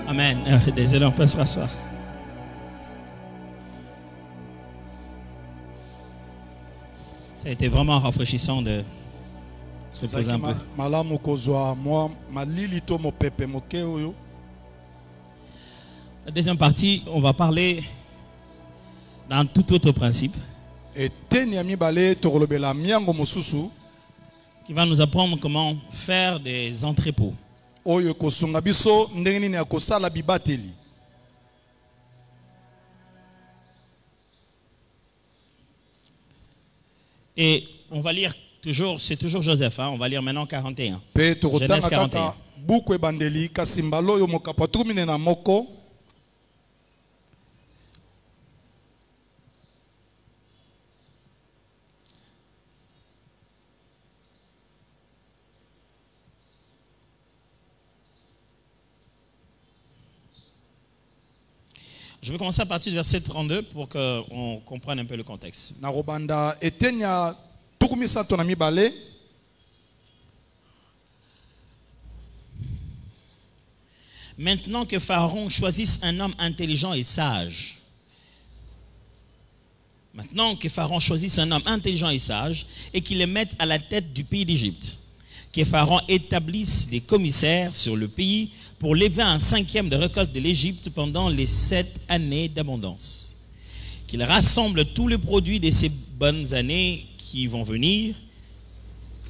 Amen. Désolé, on peut se rasseoir. Ça a été vraiment rafraîchissant de se reposer un peu. La deuxième partie, on va parler d'un tout autre principe qui va nous apprendre comment faire des entrepôts. Et on va lire toujours, c'est toujours Joseph, hein, on va lire maintenant 41. Genèse 41. Je vais commencer à partir du verset 32 pour qu'on comprenne un peu le contexte. Maintenant que Pharaon choisisse un homme intelligent et sage. Maintenant que Pharaon choisisse un homme intelligent et sage et qu'il le mette à la tête du pays d'Égypte. Que Pharaon établisse des commissaires sur le pays pour lever un 5e de récolte de l'Égypte pendant les 7 années d'abondance. Qu'il rassemble tous les produits de ces bonnes années qui vont venir.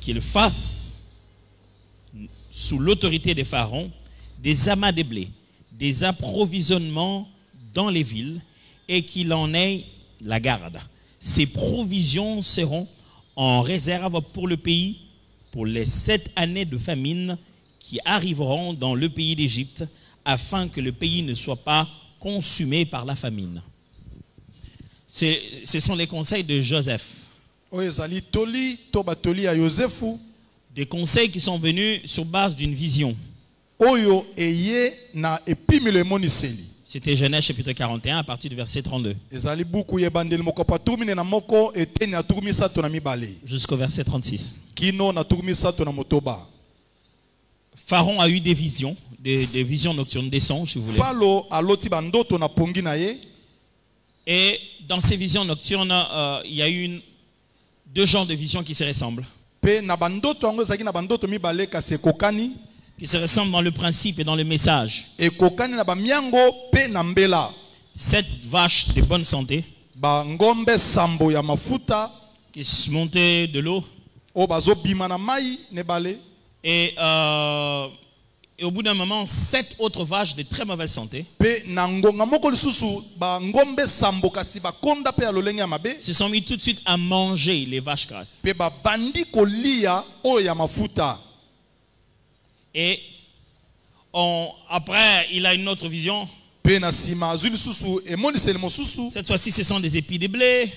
Qu'il fasse, sous l'autorité de Pharaon, des amas de blé, des approvisionnements dans les villes et qu'il en ait la garde. Ces provisions seront en réserve pour le pays pour les 7 années de famine qui arriveront dans le pays d'Égypte afin que le pays ne soit pas consumé par la famine. Ce sont les conseils de Joseph. Des conseils qui sont venus sur base d'une vision. C'était Genèse chapitre 41 à partir du verset 32. Jusqu'au verset 36. Pharaon a eu des visions, des visions nocturnes, des songes, si vous voulez. Et dans ces visions nocturnes, il y a eu deux genres de visions qui se ressemblent. Qui se ressemblent dans le principe et dans le message. 7 vaches de bonne santé qui se montaient de l'eau. Et au bout d'un moment, 7 autres vaches de très mauvaise santé se sont mis tout de suite à manger les vaches grasses. Et après, il a une autre vision. Cette fois-ci, ce sont des épis de blé.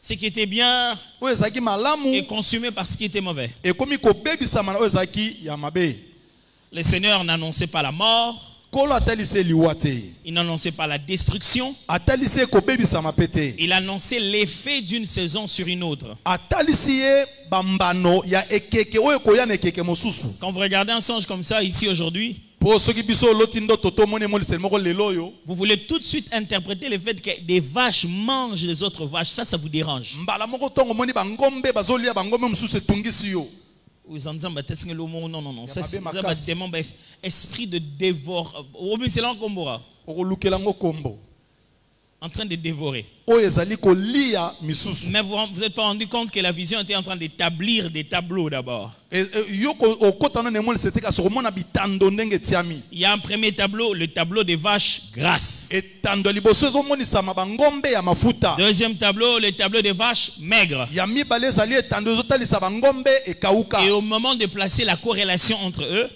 Ce qui était bien est consumé par ce qui était mauvais. Le Seigneur n'annonçait pas la mort. Il n'annonçait pas la destruction. Il annonçait l'effet d'une saison sur une autre. Quand vous regardez un songe comme ça ici aujourd'hui, vous voulez tout de suite interpréter le fait que des vaches mangent les autres vaches. Ça vous dérange. Non, non. Ça, c'est un esprit de dévore. En train de dévorer. Mais vous n'êtes pas rendu compte que la vision était en train d'établir des tableaux d'abord. Il y a un premier tableau, le tableau des vaches grasses. Deuxième tableau, le tableau des vaches maigres. Et au moment de placer la corrélation entre eux,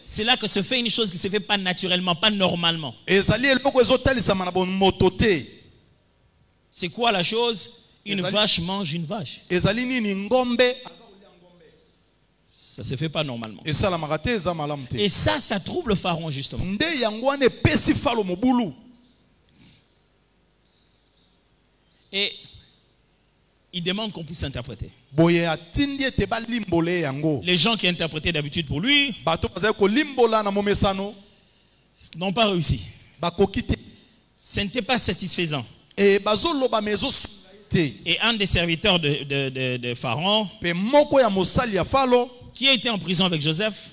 c'est là que se fait une chose qui ne se fait pas naturellement, pas normalement. C'est quoi la chose? Une vache mange une vache. Ça ne se fait pas normalement. Et ça trouble Pharaon justement. Et il demande qu'on puisse interpréter. Les Les gens qui interprétaient d'habitude pour lui n'ont pas réussi. Ce n'était pas satisfaisant. Et un des serviteurs de Pharaon, qui a été en prison avec Joseph,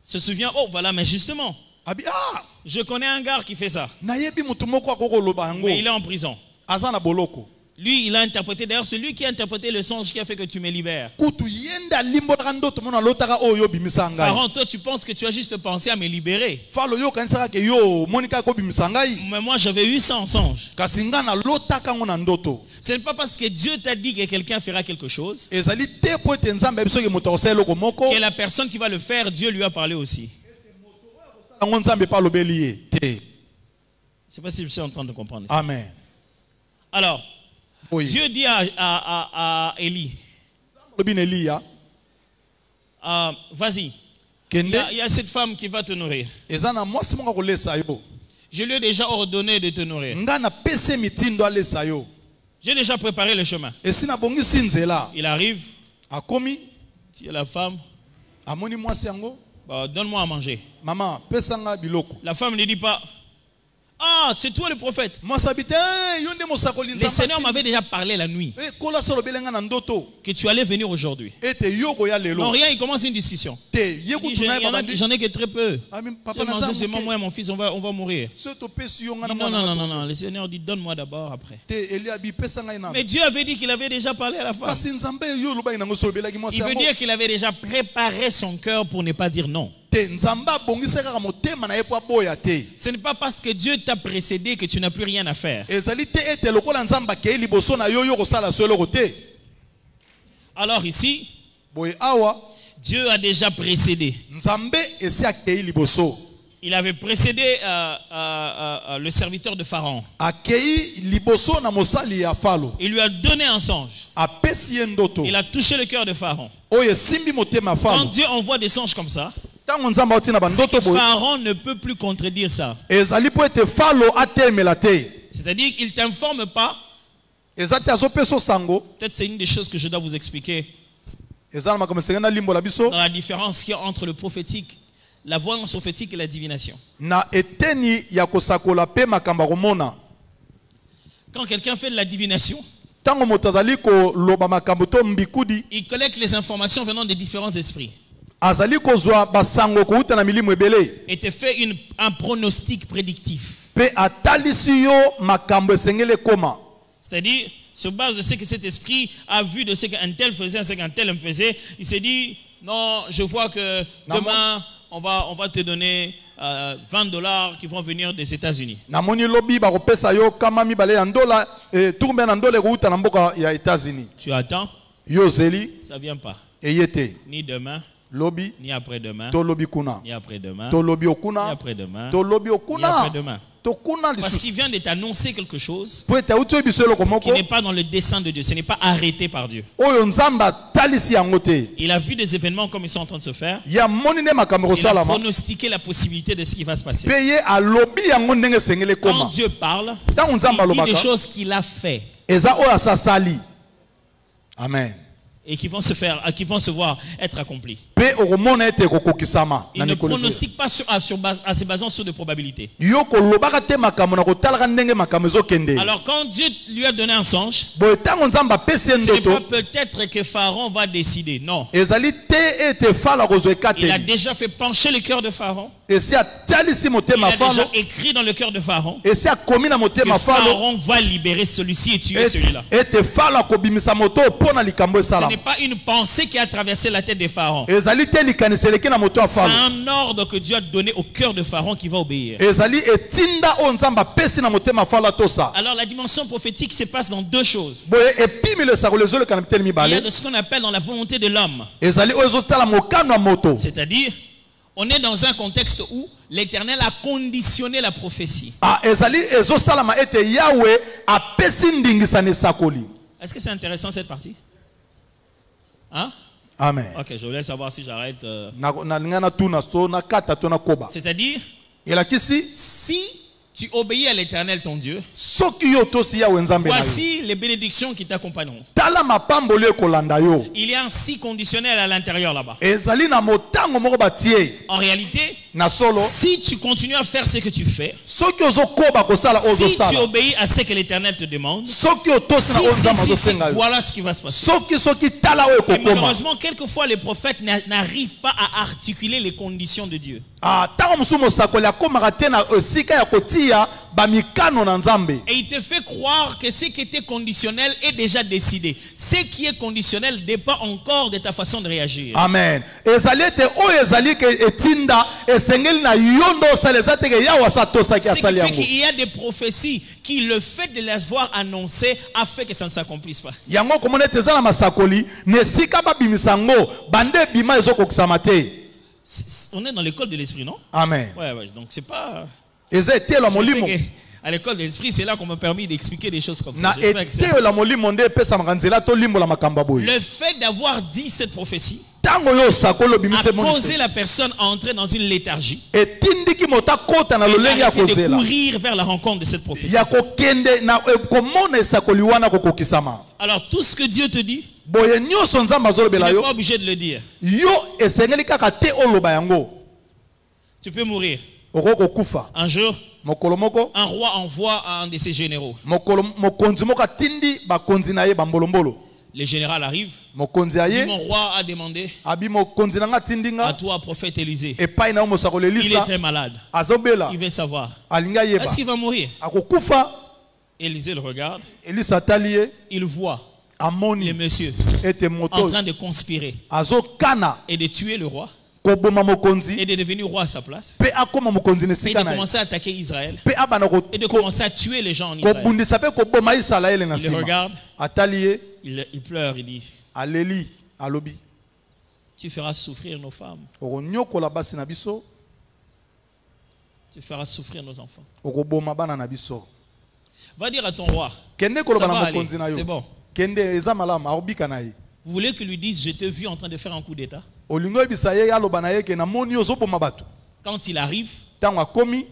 se souvient, oh voilà, mais justement, je connais un gars qui fait ça, mais il est en prison. Lui, il a interprété, d'ailleurs c'est lui qui a interprété le songe qui a fait que tu me libères. Pharaon, toi tu penses que tu as juste pensé à me libérer. Mais moi j'avais eu ça en songe. Ce n'est pas parce que Dieu t'a dit que quelqu'un fera quelque chose que la personne qui va le faire, Dieu lui a parlé aussi. Je ne sais pas si je suis en train de comprendre ça. Amen. Alors, oui. Dieu dit à Élie, vas-y, il y a cette femme qui va te nourrir. Je lui ai déjà ordonné de te nourrir. J'ai déjà préparé le chemin. Il arrive, tu es la femme, donne-moi à manger. La femme ne dit pas, ah, c'est toi le prophète. Le Seigneur m'avait déjà parlé la nuit que tu allais venir aujourd'hui. Non, rien, il commence une discussion. J'en ai que très peu. C'est moi et mon fils, on va mourir. Non, le Seigneur dit, donne-moi d'abord après. Mais Dieu avait dit qu'il avait déjà parlé à la femme. Il veut dire qu'il avait déjà préparé son cœur pour ne pas dire non. Ce n'est pas parce que Dieu t'a précédé que tu n'as plus rien à faire. Alors ici, Dieu a déjà précédé. Il avait précédé le serviteur de Pharaon. Il lui a donné un songe. Il a touché le cœur de Pharaon. Quand Dieu envoie des songes comme ça, c'est que Pharaon ne peut plus contredire ça. C'est-à-dire qu'il ne t'informe pas. Peut-être c'est une des choses que je dois vous expliquer. Dans la différence qu'il y a entre le prophétique, la voyance prophétique et la divination. Quand quelqu'un fait de la divination, il collecte les informations venant des différents esprits. Et te fait un pronostic prédictif. C'est-à-dire, sur base de ce que cet esprit a vu, de ce qu'un tel faisait, ce qu'un tel faisait, il s'est dit, non, je vois que demain, on va te donner $20 qui vont venir des États-Unis. Tu attends, ça ne vient pas. Ni demain, ni après-demain, ni après-demain, ni après-demain, ni après-demain. Parce qu'il vient de t'annoncer quelque chose qui n'est pas dans le dessein de Dieu. Ce n'est pas arrêté par Dieu. Il a vu des événements comme ils sont en train de se faire. Il a pronostiqué la possibilité de ce qui va se passer. Quand Dieu parle, il dit des choses qu'il a fait. Amen. Et qui vont se voir être accomplis. Il ne pronostique pas en se basant sur des probabilités. Alors quand Dieu lui a donné un songe, ce n'est pas peut-être que Pharaon va décider. Non. Il a déjà fait pencher le cœur de Pharaon. Il a déjà écrit dans le cœur de Pharaon que Pharaon va libérer celui-ci et tuer celui-là. Ce n'est pas une pensée qui a traversé la tête de Pharaon. C'est un ordre que Dieu a donné au cœur de Pharaon qui va obéir. Alors la dimension prophétique se passe dans deux choses. Il y a de ce qu'on appelle dans la volonté de l'homme. C'est-à-dire, on est dans un contexte où l'Éternel a conditionné la prophétie. Est-ce que c'est intéressant cette partie? Hein? Amen. Ok, je voulais savoir si j'arrête. C'est-à-dire, si tu obéis à l'Éternel ton Dieu, soki yo tosi ya wenzambe na yo voici les bénédictions qui t'accompagneront. tala mapamboli ekolanda yo Il y a un si conditionnel à l'intérieur là-bas. ezali na motango moko batie En réalité, na solo si tu continues à faire ce que tu fais, soki ozokoba kosala si tu ozosala obéis à ce que l'Éternel te demande, soki otosi na oyo nzambe azosenga yo voilà ce qui va se passer. soki tala oyo Et ekokoma malheureusement, quelquefois, les prophètes n'arrivent pas à articuler les conditions de Dieu. ntango mosusu mosakoli akomaka te na esika ya kotia bamikano na nzambe Et il te fait croire que ce qui était conditionnel est déjà décidé. Ce qui est conditionnel dépend encore de ta façon de réagir. amen ezali ete oyo ezali ke etinda esengeli na yo nde osala eza teke yawe asa tosaki Ce qui asali fait yango qu'il y a des prophéties qui, le fait de les voir annoncées, a fait que ça ne s'accomplisse pas. yango komona ete eza na masakoli na esika babimisa yango bande ebima ezokokisama te. On est dans l'école de l'esprit, non? Amen. Ouais, donc c'est pas... eza etelo molimo À l'école de l'esprit, c'est là qu'on m'a permis d'expliquer des choses comme ça. na etelo molimo nde epesamaka nzela tolimbola makambo boye. Le fait d'avoir dit cette prophétie tango yo sakolo a bimise causé la personne à entrer dans une léthargie. etindiki mota kota na Et lolenge ya arrêter de kozela courir vers la rencontre de cette prophétie. ya kokende na komona esakoli wana kokokisama. Alors tout ce que Dieu te dit, boye nyonso nzambe tu azolobela n'es yo pas obligé de le dire. yo esengeli kaka te oloba yango Tu peux mourir. okokokufa Un jour, mokolo moko un roi envoie un de ses généraux. mokonzi moko atindi bakonzi na ye bambolombolo Le général arrive. mokonzi Dit, aye mon roi a demandé abi mokonzi na nga atindi à nga toi, prophète Élisée. epai na yo mosakoli Il est elisa très malade. azobela Il veut savoir. alingi ayeba Est-ce qu'il va mourir? akokufa. Élisée le regarde. elisa atali ye Il voit le amoni monsieur ete en moto train de conspirer azokana et de tuer le roi koboma mokonzi et de devenir roi à sa place. pe akoma mokonzi na Et esika de na ye commencer à attaquer Israël. pe abana Et de commencer à tuer les gens en Israël. kobundisa pe koboma isalaele na Il le nsima regarde. atali ye Il pleure. Il dit, aleli alobi tu feras souffrir nos femmes. okonyokola basi na biso Tu feras souffrir nos enfants. okoboma bana na biso Va dire à ton roi. kende Ça koloba va na aller. mokonzi na C'est yo bon. kende eza malamu akobika na ye Vous voulez qu'il lui dise, je t'ai vu en train de faire un coup d'état? olingo oyebisa ye aloba na ye ke namoni ozoboma bato Quand il arrive, ntango akomi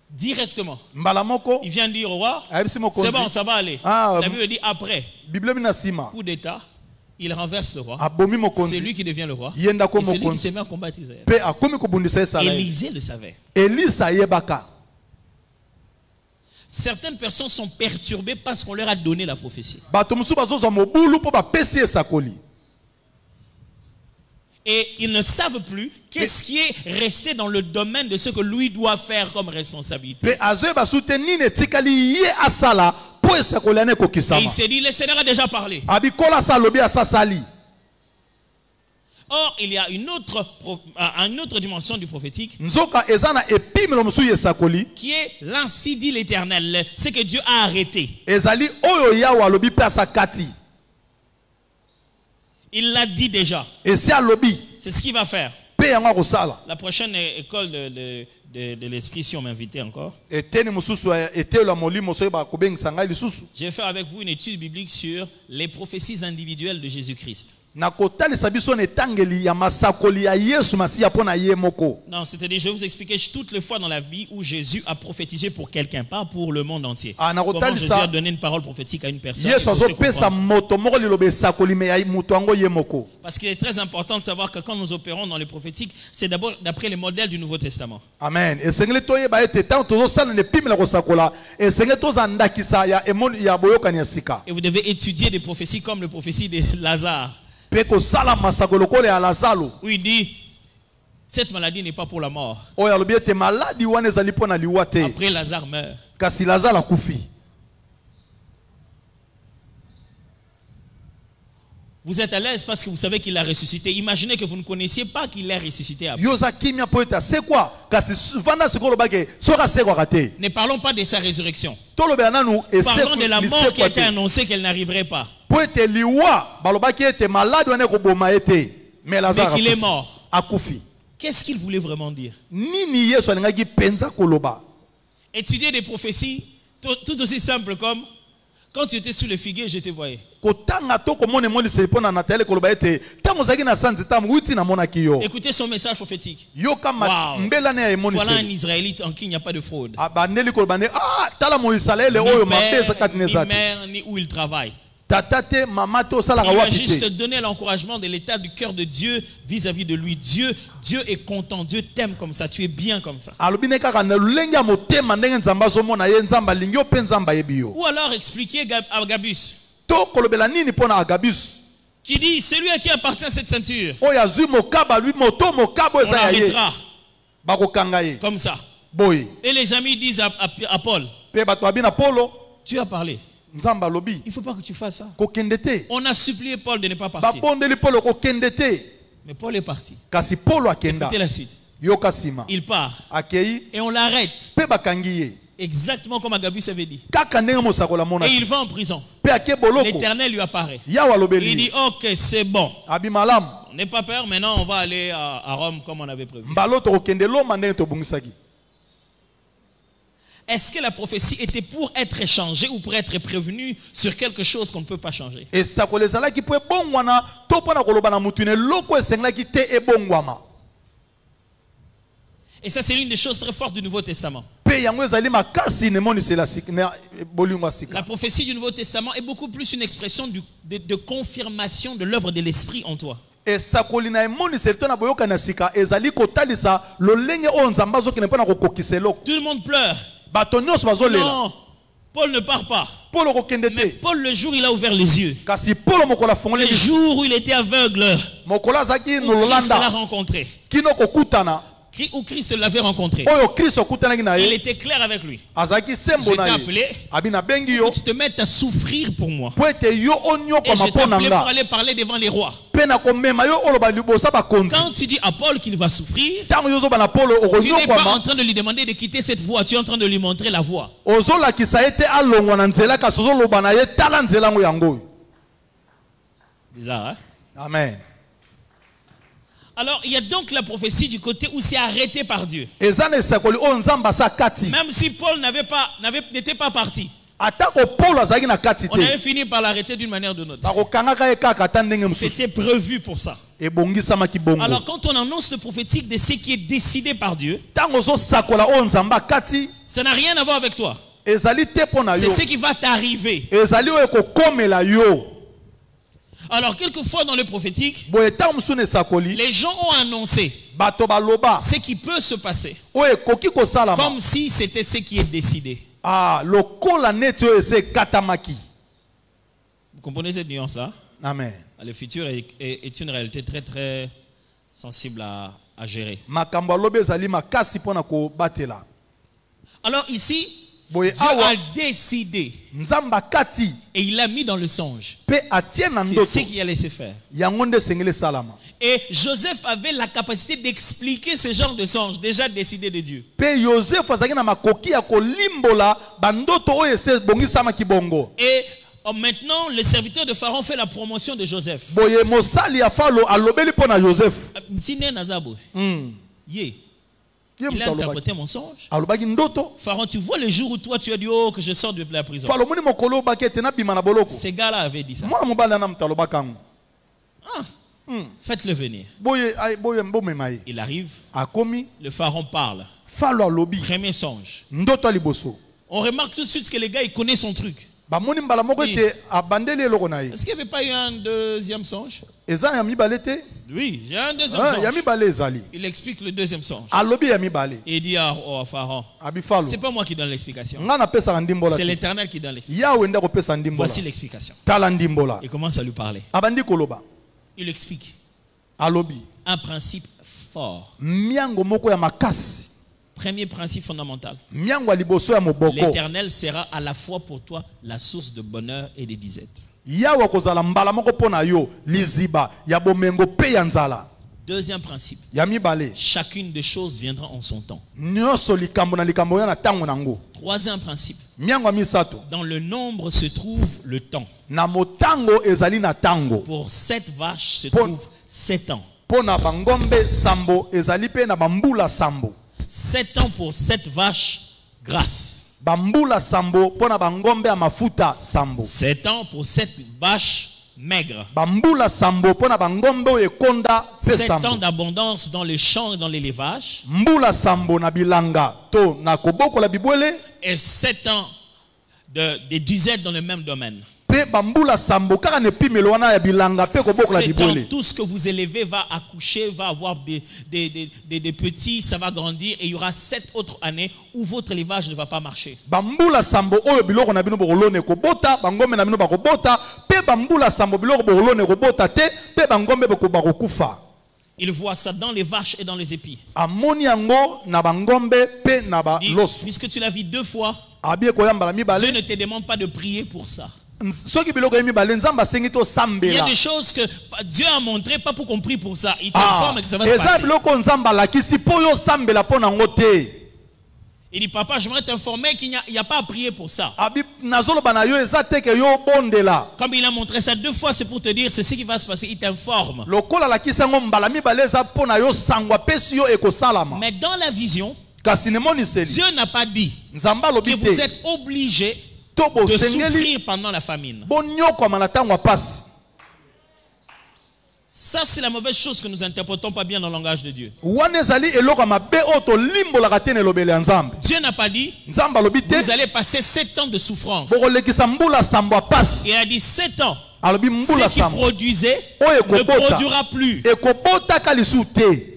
directement, mbala moko il vient dire au roi, ayebisi c'est bon, mokonzi ça va aller. Ah, La Bible dit après, bible mi na nsima coup d'état, il renverse le roi. abomi C'est mokonzi lui qui devient le roi. ye ndako Et c'est lui qui mokonzi se met à combattre Israël. mpe akomi kobundisa isalaele Élisée le savait. elisa ayebaka. Certaines personnes sont perturbées parce qu'on leur a donné la prophétie. bato mosusu bazozwa mobulu mpo bapesi esakoli Et ils ne savent plus qu'est-ce qui est resté dans le domaine de ce que lui doit faire comme responsabilité. mpe azoyeba su te nini etikali ye asala mpo esakoli wana Et il ekokisama s'est dit, le Seigneur a déjà parlé. abikola asa alobi asasali. Or, il y a une autre dimension du prophétique nzoka eza na epimelo mosusu ya esakoli qui est l'ainsi dit l'Éternel, ce que Dieu a arrêté. ezali oyo yawe alobi mpe asakati Il l'a dit déjà. esi alobi C'est ce qu'il va faire. mpe yango akosala. La prochaine école de l'esprit, si on m'invitait encore, eteni mosusu ya etelo ya molimo soki bakobengisa ngai lisusu je vais faire avec vous une étude biblique sur les prophéties individuelles de Jésus-Christ. nakotalisa biso na etangeli ya masakoli ya yesu masiya mpo na ye moko. Non, c'est-à-dire, je vais vous expliquer toutes les fois dans la vie où Jésus a prophétisé pour quelqu'un, pas pour le monde entier. Comment Jésus a donné une parole prophétique à une personne. yesu azopesa moto moko liloba esakoli me ya moto yango ye moko. Parce qu'il est très important de savoir que quand nous opérons dans les prophétiques, c'est d'abord d'après les modèles du Nouveau Testament. Amen. esengeli toyeba ete ntango tozosala na epimela kosakola esengeli toza ndakisa ya boyokani ya sika Et vous devez étudier des prophéties comme les prophéties de Lazare, mpe kosala masakolo lokola ya lazalo où il dit, cette maladie n'est pas pour la mort. oyo alobi ete maladi wana ezali mpo na liwa te Après, Lazare meurt. kasi lazalo akufi. Vous êtes à l'aise parce que vous savez qu'il a ressuscité. Imaginez que vous ne connaissiez pas qu'il est ressuscité après. yoza kimia mpo ete asekwa kasi vanda sikoyo olobaki soki asekwaka te. Ne parlons pas de sa résurrection. tolobela nanu Parlons de la mort qui a lisekwa été te annoncée qu'elle n'arriverait pas. mpo ete liwa balobaki ete maladi wana ekoboma ye te me Mais lazaro qu'il est mort. akufi. Qu'est-ce qu'il voulait vraiment dire? nini yesu alingaki mpenza koloba? Étudier des prophéties tout aussi simple comme Quand tu étais sous le figuier, je te voyais. Écoutez son message prophétique. Wow. Voilà un Israélite en qui il n'y a pas de fraude. Ni mère, ni où il travaille. Il va juste donner l'encouragement de l'état du cœur de Dieu vis-à-vis de lui. Dieu est content, Dieu t'aime comme ça, tu es bien comme ça. Ou alors expliquer à Agabus qui dit, c'est lui à qui appartient cette ceinture. On arrêtera comme ça. Et les amis disent à Paul, tu as parlé. Il ne faut pas que tu fasses ça. On a supplié Paul de ne pas partir. Mais Paul est parti. Écoutez la suite. Il part. Et on l'arrête. Exactement comme Agabus avait dit. Et il va en prison. L'Éternel lui apparaît. Il dit, ok, c'est bon. On n'est pas peur, maintenant on va aller à Rome comme on avait prévu. Est-ce que la prophétie était pour être échangée ou pour être prévenue sur quelque chose qu'on ne peut pas changer? Et ça, c'est l'une des choses très fortes du Nouveau Testament. La prophétie du Nouveau Testament est beaucoup plus une expression de confirmation de l'œuvre de l'Esprit en toi. Tout le monde pleure. Non, Paul ne part pas. Mais Paul, le jour où il a ouvert les yeux, le jour où il était aveugle, où Christ l'a rencontré, où Christ l'avait rencontré, il était clair avec lui. Je t'ai appelé pour que tu te mettes à souffrir pour moi. Et je t'ai appelé pour aller parler devant les rois. Quand tu dis à Paul qu'il va souffrir, tu n'es pas en train de lui demander de quitter cette voie, tu es en train de lui montrer la voie. Bizarre, hein? Amen. Alors, il y a donc la prophétie du côté où c'est arrêté par Dieu. Même si Paul n'était pas parti, on avait fini par l'arrêter d'une manière ou d'une autre. C'était prévu pour ça. Alors, quand on annonce le prophétique de ce qui est décidé par Dieu, ça n'a rien à voir avec toi. C'est ce qui va t'arriver. Alors, quelquefois dans le prophétique, les gens ont annoncé ce qui peut se passer, comme si c'était ce qui est décidé. Vous comprenez cette nuance-là? Amen. Le futur est une réalité très très sensible à gérer. Alors ici, Dieu a décidé et il l'a mis dans le songe. C'est ce qui allait se faire. Et Joseph avait la capacité d'expliquer ce genre de songe déjà décidé de Dieu. Et maintenant, le serviteur de Pharaon fait la promotion de Joseph. Il a interprété mon songe. Pharaon, tu vois le jour où toi tu as dit oh que je sors de la prison. Ces gars-là avaient dit ça. Faites-le venir. Il arrive. Le Pharaon parle. Premier songe. On remarque tout de suite que les gars ils connaissent son truc. Est-ce qu'il n'y avait pas eu un deuxième songe? Oui, j'ai un deuxième songe. Il explique le deuxième songe. Il dit à Pharaon, c'est pas moi qui donne l'explication. C'est l'Éternel qui donne l'explication. Voici l'explication. Il commence à lui parler. Il explique un principe fort. Premier principe fondamental. L'Éternel sera à la fois pour toi la source de bonheur et de disette. Deuxième principe. Chacune des choses viendra en son temps. Troisième principe. Dans le nombre se trouve le temps. Pour 7 vaches se trouve 7 ans. 7 ans pour 7 vaches, grâce. Bambula sambo pona bangombe ya mafuta sambo. 7 ans pour 7 vaches maigres. Bambula sambo pona bangombe ekonda pe 7 sambo. ans d'abondance dans les champs et dans l'élevage. Mbula sambo na bilanga to na koboko la bibwele. Et 7 ans de disette dans le même domaine. Pe bambula sambo kaka ne pimelo wana ya bilanga pe koboko la 7 ans, bibwele. tout ce que vous élevez va accoucher, va avoir des petits, ça va grandir. Et il y aura 7 autres années où votre élevage ne va pas marcher. Bambula sambo oyo biloko na bino bokolone kobota, bangombe na bino bakobota, pe bambula sambo biloko bokolone kobota te, pe bangombe bakokufa. Il voit ça dans les vaches et dans les épis. Amoni yango na bangombe pe na ba Dit, loso. puisque tu l'as vu 2 fois, Abie koyamba mibale. Dieu ne te demande pas de prier pour ça. Soki biloko ya mibale nzamba sengi to Il y a sambela. des choses que Dieu a montré, pas pour qu'on prie pour ça. Il t'informe que ça va se eza passer. biloko nzamba lakisi po yo sambela po nango te. Il dit, papa, j'aimerais t'informer qu'il n'y a pas à prier pour ça. Abi nazoloba na yo eza te ke yo bondela. Comme il a montré ça 2 fois, c'est pour te dire, c'est ce qui va se passer. Il t'informe. Lokola lakisi yango mbala mibale eza po na yo sangwa pesi yo ekosalama. Mais dans la vision, Kasi ne moniseli. Dieu n'a pas dit Nzamba que lobi vous te. êtes obligés To bo de sengeli souffrir pendant la famine. bonyoko mana tangwa pasi. Ça, c'est la mauvaise chose que nous interprétons pas bien dans le langage de Dieu. Wana ezali eloko mabe oto limbola te ne lobele ya Nzambe. Dieu n'a pas dit, Nzamba lobi te. vous allez passer 7 ans de souffrance. Bokolekisa mbula sambwa pasi. Il a dit 7 ans. Alobi mbula Ce qui sambwa. produisait Oyo ne ekobota. produira plus. Ekobota kalisu te.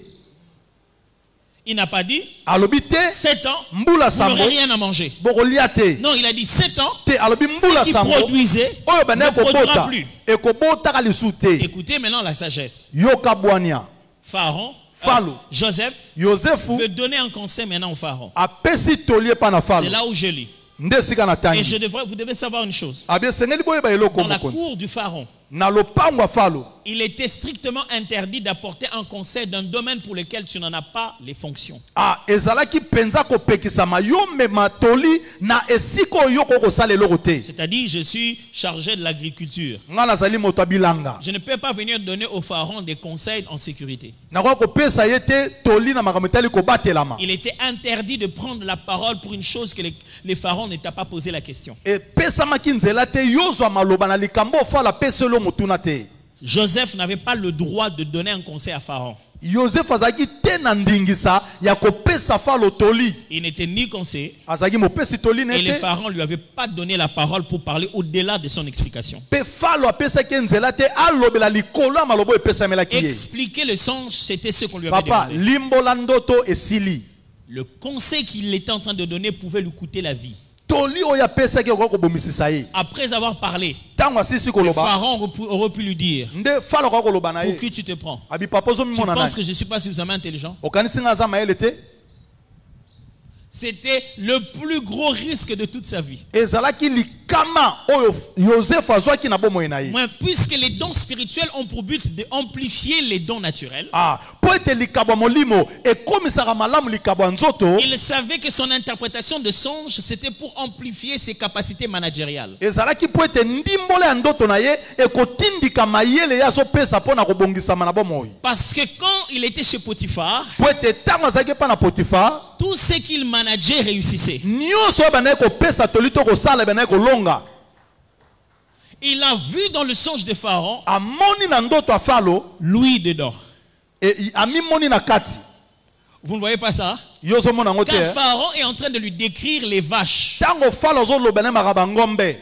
Il n'a pas dit Alobi te. 7 ans, Mbula vous n'aurez sambo. rien à manger. Bokolia te. Non, il a dit 7 ans, Te alobi mbula ce qui sambo. produisait Oyo bana ne produira ekobota. plus. Ekobota kalisu te. Écoutez maintenant la sagesse. Yoka bwania. Pharaon, Pharaon. Joseph Yosefu veut donner un conseil maintenant au Pharaon. apesi tolie pa na C'est falo. là où je lis. Nde sika na Et tangi. vous devez savoir une chose. Abi sengeli boyeba eloko Dans la mokonzi. cour du Pharaon, Na lopango ya falo. il était strictement interdit d'apporter un conseil d'un domaine pour lequel tu n'en as pas les fonctions. Ah, ezalaki penza kopekisama yo mema toli na esiko yo kokosala eloko te. C'est-à-dire, je suis chargé de l'agriculture. Nga nazali moto ya bilanga. Je ne peux pas venir donner au Pharaon des conseils en sécurité. Nakoki kopesa ye te toli na makambo etali kobatelama. Il était interdit de prendre la parole pour une chose que les pharaons n'étaient pas posé la question. Epesamaki nzela te yozwa maloba na likambo ofala peselo motuna te. Joseph n'avait pas le droit de donner un conseil à Pharaon. Joseph azalaki te na ndingisa ya kopesa falo toli. Il n'était ni conseiller Azalaki mopesi toli et le nete. pharaon ne lui avait pas donné la parole pour parler au-delà de son explication. Pe falo apesaki nzela te alobela likolo ya malobo epesamelaki ye. Expliquer le songe, c'était ce qu'on lui avait Papa, demandé. limbola ndoto esili. Le conseil qu'il était en train de donner pouvait lui coûter la vie. Toli oyo apesaki okoki kobomisisa ye. Après avoir parlé, Tango asisi le koloba. pharaon aurait pu lui dire, Nde falo okoki koloba na pour ye. qui tu te prends? Abi papa Tu ozomimona penses nani? que je ne suis pas suffisamment intelligent? Okanisi nga aza mayele te. C'était le plus gros risque de toute sa vie. Ezalaki likama oyo Joseph azwaki na bomoi na ye. Moi, puisque les dons spirituels ont pour but d'amplifier les dons naturels, Ah, po ete likabo ya molimo ekomisaka malamu likabo ya nzoto. il savait que son interprétation de songe, c'était pour amplifier ses capacités managériales. Ezalaki po ete ndimbola ya ndoto na ye ekotindika mayele ye azopesa mpo na kobongisama na bomoi. Parce que quand il était chez Potiphar, Po ete ntango azalaki mpa na Potiphar, tout ce qu'il manageait réussissait. nyonso oyo bandaki kopesa toli to kosala bandaki kolonga. Il a vu dans le songe de Pharaon, Amoni na ndoto ya falo lui dedans. amimoni na kati. Vous ne voyez pas ça? Yo ozomona yango te. Car Pharaon est en train de lui décrire les vaches. Ntango falo ozoloba na maka bangombe.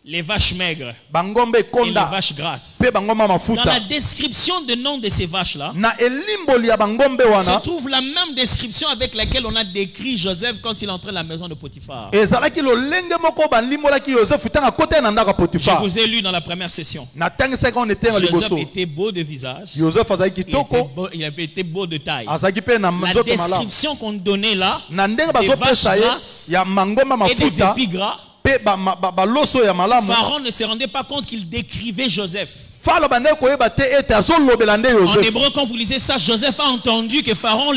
Les vaches maigres Bangombe et les konda. vaches grasses. Pe bangombe Dans mafuta. la description de nom de ces vaches-là, Na elimboli ya bangombe se wana. trouve la même description avec laquelle on a décrit Joseph quand il entrait à la maison de Potiphar. Ezalaki lolenge moko balimbolaki Joseph tanga kota na ndaka Je Potiphar. vous ai lu dans la première session. Na tangisaka on était en Joseph liboso. était beau de visage. Joseph azalaki kitoko. Il avait été beau de taille. Azalaki pe na La nzoto malamu. description qu'on donnait là, Na ndenge des bazopesa vaches ye grasses ya mangombe et des mafuta. épis gras, Pe baloso ya malamu. Pharaon ne se rendait pas compte qu'il décrivait Joseph. Falo bandeki koyeba te ete azolobela nde En Joseph. hébreu, quand vous lisez ça, Joseph a entendu que Pharaon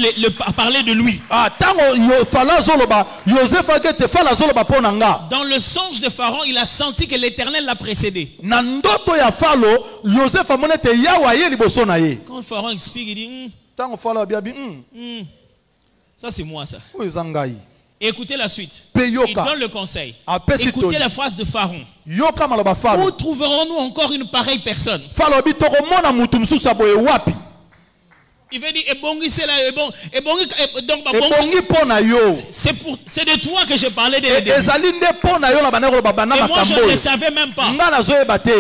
parlait de lui. Ah, tango fala azoloba Joseph akete fala azoloba mpo na nga. Dans le songe de Pharaon, il a senti que l'Éternel l'a précédé. Na ndoto ya falo Joseph amoni ete yawe aye liboso na ye. Quand Pharaon explique, il dit, Tango falo abiabi ça c'est moi ça. oyo eza ngai. Et écoutez la suite. Pe yoka. Il donne le conseil. Apesi Écoutez toni. la phrase de Pharaon. Yoka maloba Faro. Où trouverons-nous encore une pareille personne? Pharo bi toko mona mutu mususu aboye wapi. Il veut dire, Ebongi, c'est là, Ebongi, donc, Ebongi pona yo. c'est de toi que j'ai parlé dès le début. Ezali nde pona yo la banero babana Et moi, je makambo. ne savais même pas. Nga na zoye bate.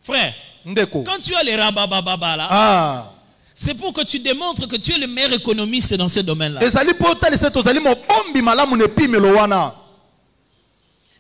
Frère, Ndeko. quand tu as les rabababa là, Ah. c'est pour que tu démontres que tu es le meilleur économiste dans ce domaine-là. Ezali pota lise tozali mo bombi malamu ne pimelo wana.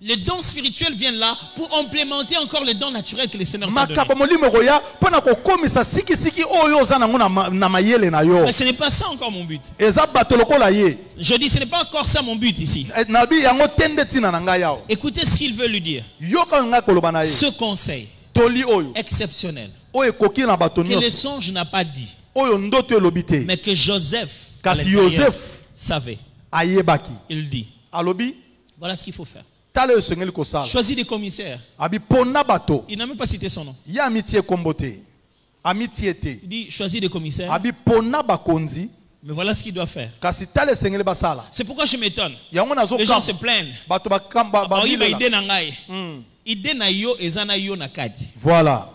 Les dons spirituels viennent là pour implémenter encore les dons naturels que les Seigneur t'a donnés. Makaba molimo roya pona ko komisa siki siki oyo za na ngona na mayele na yo. Mais ce n'est pas ça encore mon but. Eza bato lokola ye. Je dis, ce n'est pas encore ça mon but ici. Nabi yango tende tina na ngai yao. Écoutez ce qu'il veut lui dire. Yoka nga koloba na ye. Ce conseil Toli oyo. exceptionnel Oyo koki na bato que le nyonso. songe n'a pas dit, Oyo ndoto elobite. mais que Joseph à Kasi l'intérieur Joseph savait. ayebaki. Il dit, Alobi voilà ce qu'il faut faire. tala yo sengeli kosala. Choisis des commissaires. Abi pona bato. Il n'a même pas cité son nom. Ya amitié kombote. Amitié te. Il dit, choisis des commissaires. Abi pona bakonzi. Mais voilà ce qu'il doit faire. Kasi tala sengeli basala. C'est pourquoi je m'étonne. Yango nazo Les gens se plaignent. bato bakamba Ah oui, ba idée na ngai. Idée na yo ezana yo na kati. Voilà.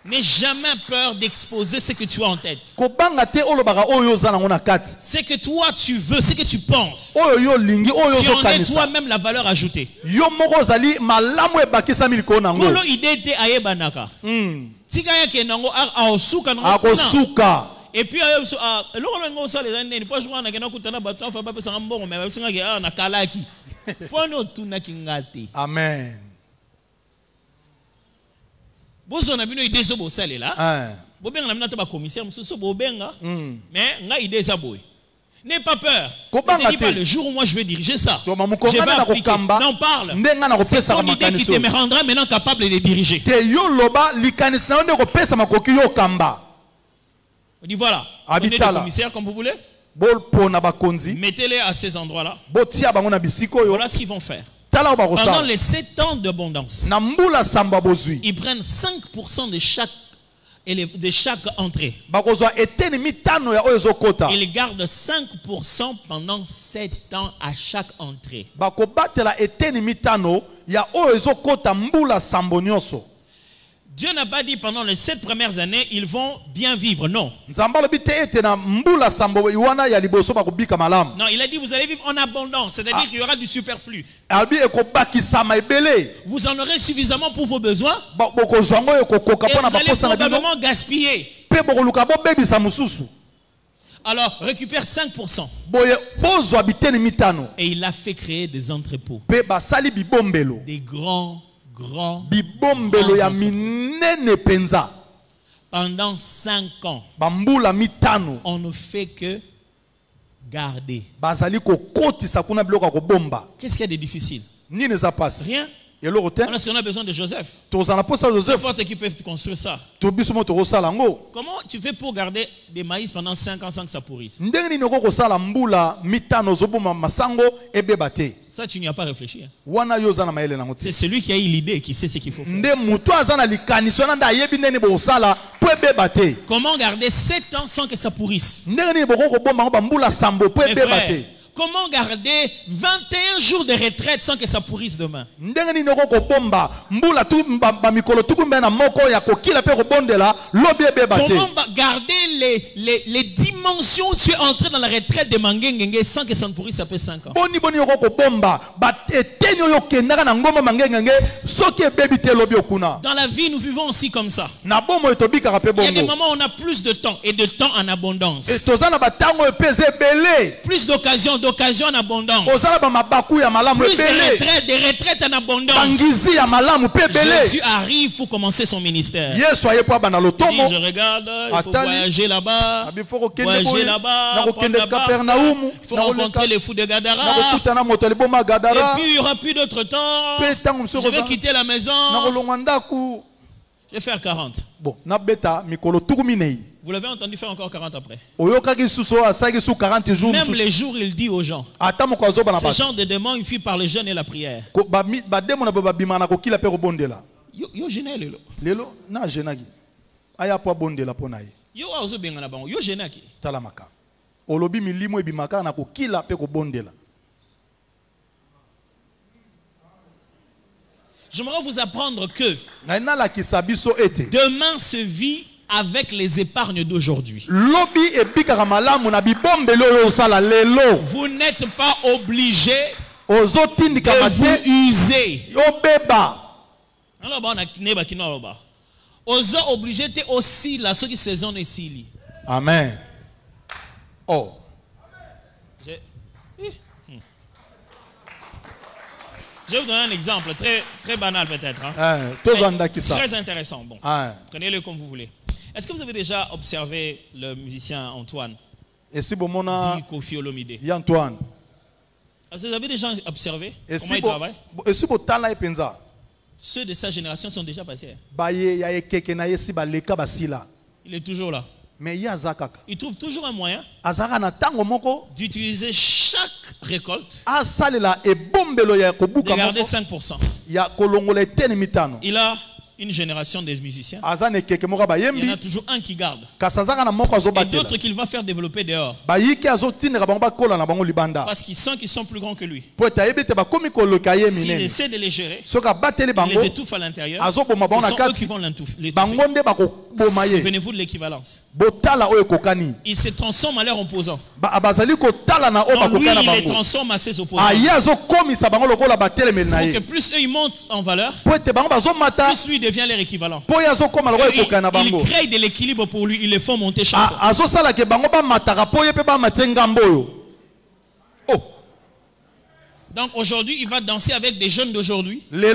N'aie jamais peur d'exposer ce que tu as en tête. Kobanga te olobaka oyo za na ngona kati. Ce que toi tu veux, ce que tu penses. Oyo yo lingi oyo Tu zo en es kanisa. toi-même la valeur ajoutée. Yo moko zali malamu ebakisa miliko nango. Kolo idée te ayebanaka. Tika yake nango a osuka nango. Akosuka. Et puis loko ngo ça les années ni pas jouer na kena kutana bato fa ba pesa mbongo mais basinga ke na kalaki. Pono tuna kingati. Amen. Bozo na bino idée zo bo sale là. Bobenga na bino ta ba commissaire mususu bo benga. Mais nga idée za boy. N'aie pas peur. Ne dis pas le jour où moi je vais diriger ça. Je vais appliquer. Non, parle. C'est ton idée qui te me rendra maintenant capable de diriger. On dit voilà. Prenez des commissaires comme vous voulez. Mettez-les à ces endroits-là. Voilà ce qu'ils vont faire. Pendant les 7 ans d'abondance, ils prennent 5% de chaque entrée. Ils gardent 5% pendant 7 ans à chaque entrée. Dieu n'a pas dit pendant les 7 premières années, ils vont bien vivre. Non. Non, il a dit vous allez vivre en abondance. C'est-à-dire qu'il y aura du superflu. Vous en aurez suffisamment pour vos besoins. Et vous allez probablement gaspiller. Alors, récupère 5%. Et il a fait créer des entrepôts. Des grands bibombelo ya minene penza. Pendant 5 ans, on ne fait que garder. Qu'est-ce qu'il y a de difficile? Rien. Est-ce qu'on a besoin de Joseph? C'est forte qui peut construire ça. Comment tu fais pour garder des maïs pendant 5 ans sans que ça pourrisse? Ça, tu n'y as pas réfléchi. C'est celui qui a eu l'idée qui sait ce qu'il faut faire. Comment garder 7 ans sans que ça pourrisse? Comment garder 21 jours de retraite sans que ça pourrisse demain? Comment garder les dimensions où tu es entré dans la retraite de Mangengenge sans que ça ne pourrisse après 5 ans? Dans la vie, nous vivons aussi comme ça. Il y a des moments où on a plus de temps et de temps en abondance. Plus d'occasions en abondance. Plus de retraites en abondance. Jésus arrive pour commencer son ministère. Il dit, je regarde, il faut voyager là-bas. Voyager là-bas. Il faut rencontrer les fous de Gadara. Et puis il n'y aura plus d'autre temps. Je vais quitter la maison. Je vais faire 40. Vous l'avez entendu faire encore 40 après. Même les jours, il dit aux gens. Ce genre de démon, il fuit par le jeûne et la prière. Yo jeûne lelo. Yo azo benga na bango. Yo jeûne ki. olobi milimo ebimaka na kokila pe kobondela. J'aimerais vous apprendre que demain se vit avec les épargnes d'aujourd'hui. Vous n'êtes pas obligé de vous user. Ozo obligé te aussi la ce qui saison ici. Amen. Oh. Je vais vous donner un exemple très banal peut-être. Très intéressant. Bon. Prenez-le comme vous voulez. Est-ce que vous avez déjà observé le musicien Antoine? Dit Kofi Olomide. Antoine. Est-ce que vous avez déjà observé comment il travaille? Ceux de sa génération sont déjà passés. Il est toujours là. Il trouve toujours un moyen d'utiliser chaque récolte de garder 5%. Il a une génération des musiciens. Il y en a toujours un qui garde. Et d'autres qu'il va faire développer dehors. Parce qu'il sent qu'ils sont plus grands que lui. S'il essaie de les gérer, il les étouffe à l'intérieur. Ce sont eux qui vont l'étouffer. Souvenez-vous de l'équivalence. Il se transforme à leur opposant. Donc lui, il les transforme à ses opposants. Pour que plus eux ils montent en valeur, plus lui devient leur équivalent. Il crée de l'équilibre pour lui, ils le font monter chaque fois. Donc aujourd'hui, il va danser avec des jeunes d'aujourd'hui. La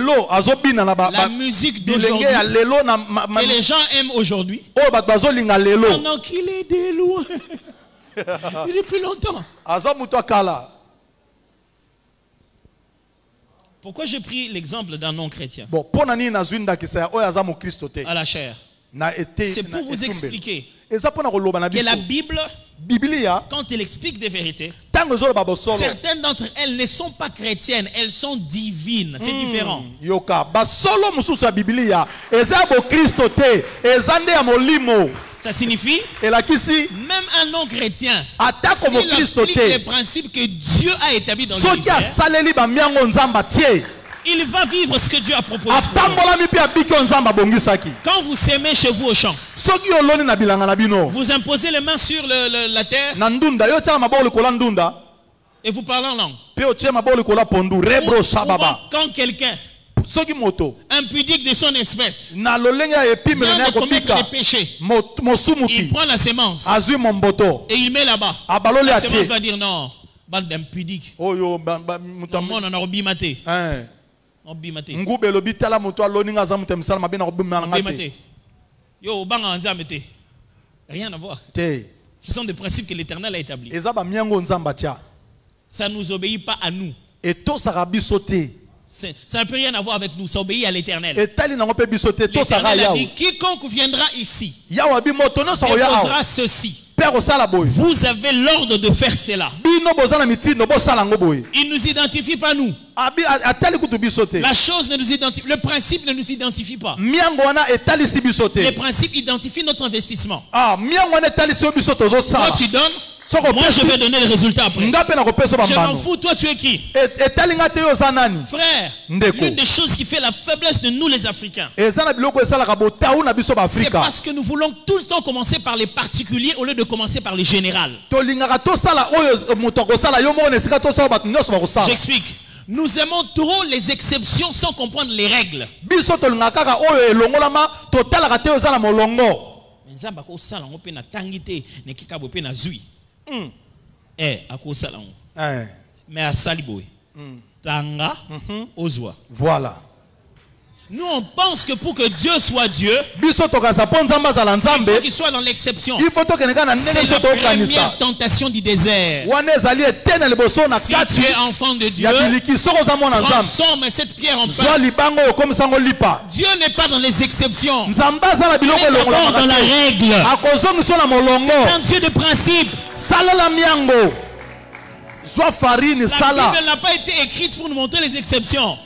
musique d'aujourd'hui que les gens aiment aujourd'hui. Pendant qu'il est de loin. Depuis longtemps. Pourquoi j'ai pris l'exemple d'un non-chrétien? À la chair. C'est pour vous expliquer que la Bible, quand elle explique des vérités, certaines d'entre elles ne sont pas chrétiennes, elles sont divines. C'est différent. Ça signifie, même un non-chrétien, s'il applique les principes que Dieu a établis dans l'univers, il va vivre ce que Dieu a proposé. Quand vous s'aimez chez vous au champ, vous imposez les mains sur la terre et vous parlez en langue. Quand quelqu'un impudique de son espèce vient de commettre des péchés, il prend la sémence et il met là-bas. La sémence va dire non, bande d'impudiques. On a rebimaté. Rien à voir. Ce sont des principes que l'Éternel a établis. Ça ne nous obéit pas à nous. Ça ne peut rien avoir avec nous, ça obéit à l'Éternel. L'Éternel a dit, quiconque viendra ici déposera ceci. Vous avez l'ordre de faire cela. Il ne nous identifie pas nous. La chose ne nous identifie, le principe ne nous identifie pas. Les principes identifient notre investissement. Toi tu donnes, moi je vais donner le résultat après. Je m'en fous, toi tu es qui? Frère, l'une des choses qui fait la faiblesse de nous les Africains, c'est parce que nous voulons tout le temps commencer par les particuliers au lieu de commencer par les générales. J'explique. Nous aimons trop les exceptions sans comprendre les règles. Mais à Saliboy, Tanga, Ozwa. Voilà. Nous on pense que pour que Dieu soit Dieu, il faut qu'il soit dans l'exception. C'est la première tentation du désert. Si tu es enfant de Dieu, transforme cette pierre en pain. Dieu n'est pas dans les exceptions. Il est d'abord dans la règle. C'est un Dieu de principe. La Bible n'a pas été écrite pour nous montrer les exceptions.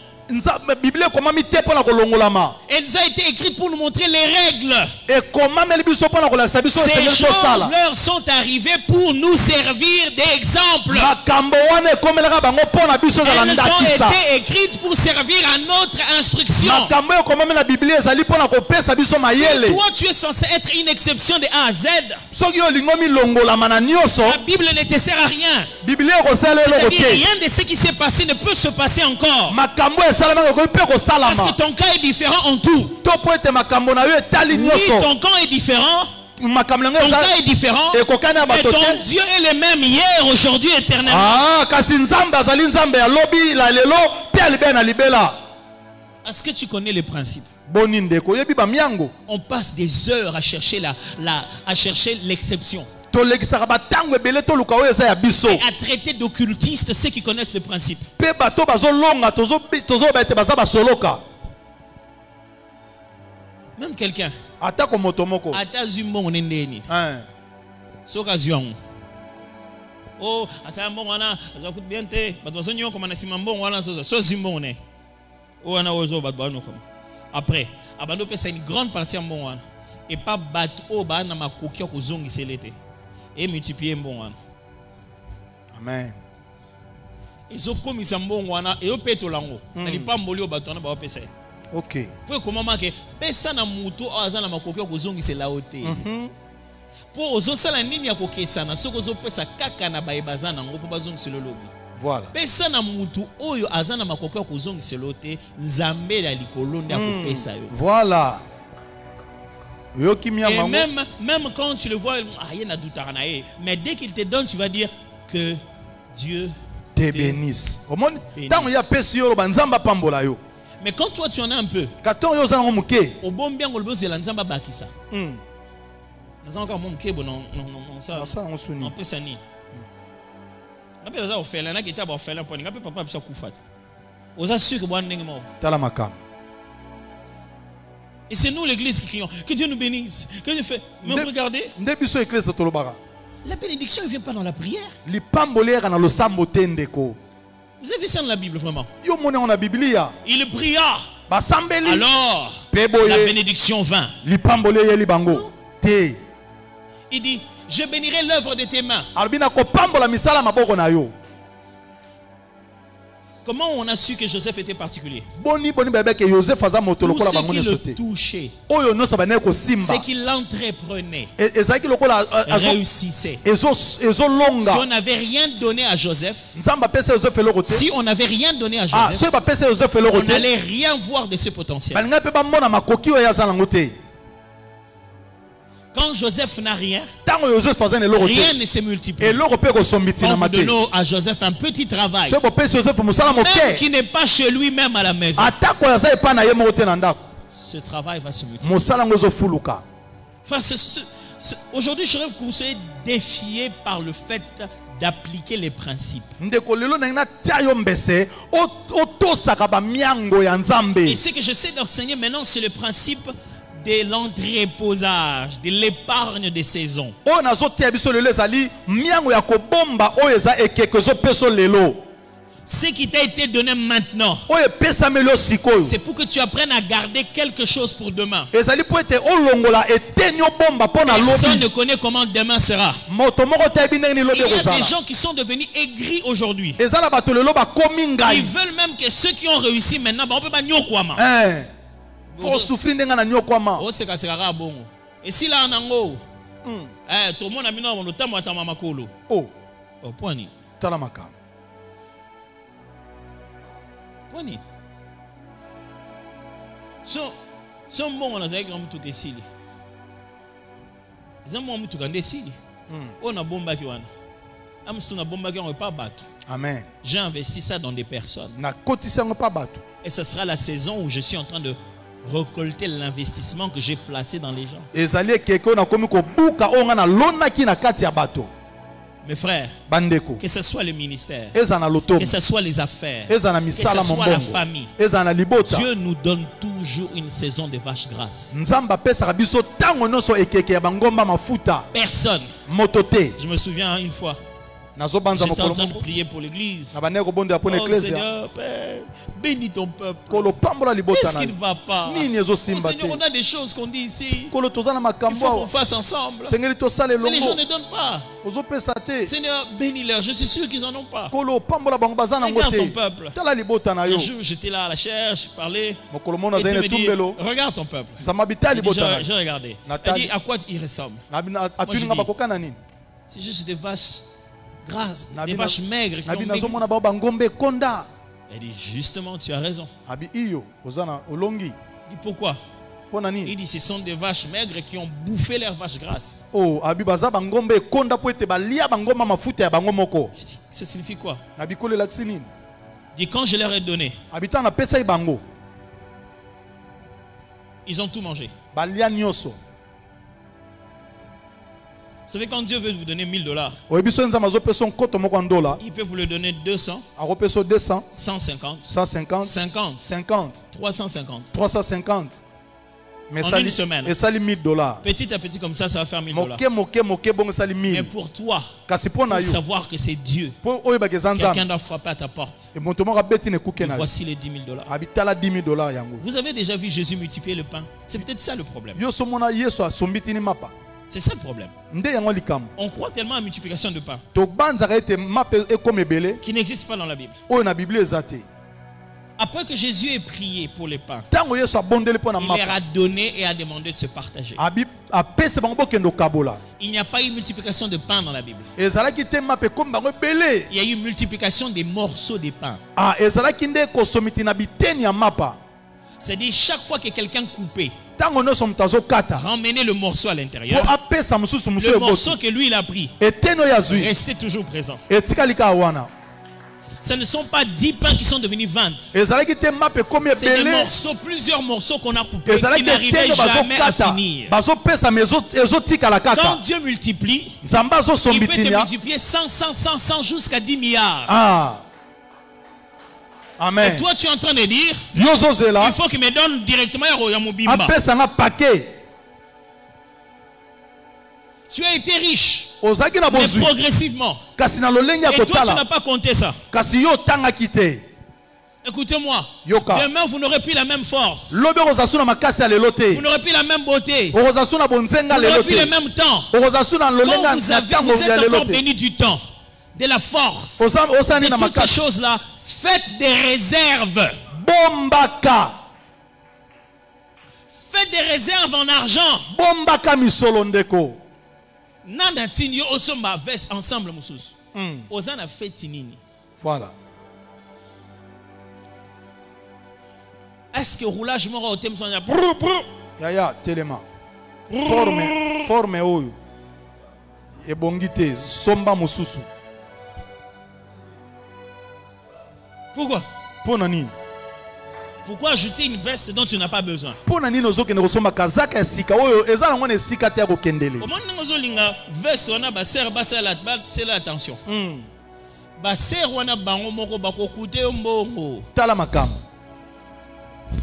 Bible comment mi te pona kolongolama. Elles ont été écrites pour nous montrer les règles. Et comment me biso pona kolakisa biso ces Seigneur choses tosala. leur sont arrivées pour nous servir d'exemple. Makambo wana ekomelaka bango pona biso za Elles ndakisa. ont été écrites pour servir à notre instruction. Makambo comment na Bible ezali pona kopesa biso mayele. Toi, tu es censé être une exception de A à Z. Soki olingo mi longolama na nyonso. La Bible ne te sert à rien. Bible ekosala eloko C'est-à-dire, te. rien de ce qui s'est passé ne peut se passer encore. Makambo esalamaka ekoki mpe Parce kosalama. que ton cas est différent en tout. To po ete makambo na yo etali Oui, nyonso. ton cas est différent. Makambo na Ton yo cas est différent. ekokani ya Mais bato ton te. Dieu est le même hier, aujourd'hui, éternellement. Ah, kasi nzambe azali nzambe ya lobi la lelo pe alibe na libela. Est-ce que tu connais les principes? Boni ndeko yebi ba miango. On passe des heures à chercher l'exception. Tolekisaka batango ebele toluka oyo eza ya biso. Et à traiter d'occultistes ceux qui connaissent les principes. Pe bato bazolonga tozo ba ete baza basoloka. Même quelqu'un. Atako moto moko. Ata zumbo ndeni. Hein. Soka zuangu. Oh, asa mbongo wana, asa kut bien te. Bato zonyo comme na sima mbongo wana so zumbo ne. Oh wana ozo bato bano comme. Après, abando pesa une grande partie mbongo wana. Et pas bato o ba na makoki ko zongi selete. Et multiplier mbongo wana. Amen. Ezo komisa mbongo wana e opeto lango. Na lipamboli o bato na ba pesa. OK. Pour comment marquer pesa na muto azana makoki ko zongi selaote. Pour ozosala nini ya kokesa na soko zopesa kaka na baebazana ngo po bazongi selolobi. Voilà. Pesa na mutu oyo azana makoki ko zongi selote nzambe ya likolo nda kopesa yo. Voilà. Et même quand tu le vois, mais dès qu'il te donne, tu vas dire que Dieu te bénisse. Mais quand toi tu en as un peu, au bon bien, on le ça. Encore mon kebo non ça on peut s'ani. On peut ça faire là qui t'a pas faire là pour n'importe papa ça koufat. On assure que bon n'engue mort. Talamaka. Et c'est nous l'église qui crions que Dieu nous bénisse. Que Dieu fait. Mais regardez. La bénédiction ne vient pas dans la prière. Vous avez vu ça dans la Bible vraiment? Il pria. Alors la bénédiction vint. Il dit, je bénirai l'œuvre de tes mains. Comment on a su que Joseph était particulier? Tout ce qui le touchait, ce qui l'entreprenait, réussissait. Si on n'avait rien donné à Joseph, on n'allait rien voir de ce potentiel. Quand Joseph n'a rien, rien ne se multiplie. On vous donne à Joseph un petit travail, même qui n'est pas chez lui-même à la maison. Ce travail va se multiplier. Enfin, aujourd'hui, je rêve que vous soyez défiés par le fait d'appliquer les principes. Et ce que j'essaie d'enseigner maintenant, c'est le principe de l'entreposage, de l'épargne des saisons. Ce qui t'a été donné maintenant, c'est pour que tu apprennes à garder quelque chose pour demain. Personne ne connaît comment demain sera. Il y a des gens qui sont devenus aigris aujourd'hui. Ils veulent même que ceux qui ont réussi maintenant, on peut pas nyokwama. Faut souffrir n'enga nyokwama. Oh c'est kasera bongo. Et si là nango, tout le monde a mis dans le temps à mamakolo. Oh point ni. Talamaka. Point. So bon on a zaki comme tout kesili. Zamo mu tout kande sili. On a bomba ki wana. Amsuna bomba ki on pas battu. Amen. J'ai investi ça dans des personnes. Na kotisango pas battu. Et ce sera la saison où je suis en train de récolter l'investissement que j'ai placé dans les gens. Mes frères, que ce soit le ministère, que ce soit les affaires, que ce soit la famille, Dieu nous donne toujours une saison de vaches grasses. Personne. Je me souviens une fois, j'étais en train de prier pour l'église. Oh Seigneur, Père, bénis ton peuple. Qu'est-ce qui ne va pas? Oh Seigneur, on a des choses qu'on dit ici. Il faut qu'on fasse ensemble. Mais les gens ne donnent pas. Seigneur, bénis-leur. Je suis sûr qu'ils n'en ont pas. Regarde ton peuple. Un jour, j'étais là à la chaire, je parlais. Et tu me dis, regarde ton peuple. J'ai regardé. Elle dit, à quoi il ressemble? C'est juste des vaches grasses, des vaches maigres qui ont maigri. Elle dit, justement, tu as raison. Il dit, pourquoi? Il dit, ce sont des vaches maigres qui ont bouffé leurs vaches grasses. Ça signifie quoi? Il dit, quand je leur ai donné, ils ont tout mangé. Vous savez, quand Dieu veut vous donner $1000, il peut vous le donner 200, 150, 50, 350. En une semaine. Petit à petit, comme ça, ça va faire $1000. Mais pour toi, pour savoir que c'est Dieu, quelqu'un doit frapper à ta porte. Et voici les $10,000. Vous avez déjà vu Jésus multiplier le pain? C'est peut-être ça le problème. C'est ça le problème. On croit tellement à la multiplication de pain qui n'existe pas dans la Bible. Après que Jésus ait prié pour les pains, il leur a donné et a demandé de se partager. Il n'y a pas eu multiplication de pain dans la Bible. Il y a eu multiplication des morceaux de pain. C'est-à-dire chaque fois que quelqu'un coupait, ramener le morceau à l'intérieur, le morceau que lui il a pris restait toujours présent. Ce ne sont pas 10 pains qui sont devenus 20. C'est des morceaux, plusieurs morceaux qu'on a coupés qui n'arrivaient jamais à finir. Quand Dieu multiplie, il peut te multiplier 100 jusqu'à 10 milliards. Amen. Et toi tu es en train de dire, il faut qu'il me donne directement à Mobimba. Tu as été riche, mais progressivement. Et toi, tu n'as pas compté ça. Écoutez-moi. Demain, vous n'aurez plus la même force. Vous n'aurez plus la même beauté. Vous n'aurez plus le même temps. Quand vous êtes encore béni du temps, de la force, de toutes ces choses-là, faites des réserves. Faites des réserves en argent. Nanda tinyo osomba veste ensemble mususu. Ozana feti nini. Voilà. Est-ce que roulage mort au thème sonya? Ya telema. Forme oyo. Ebongite somba mususu. Pourquoi? Pona nini? Pourquoi ajouter une veste dont tu n'as pas besoin? Pona nini ozoke ne kosomba kazaka ya sika oyo ezala ngone sika te ya kokendele. Comment ngozolinga veste wana ba ser ba sala c'est l'attention. Ba ser wana bango moko bakokute mbongo. Tala makambo.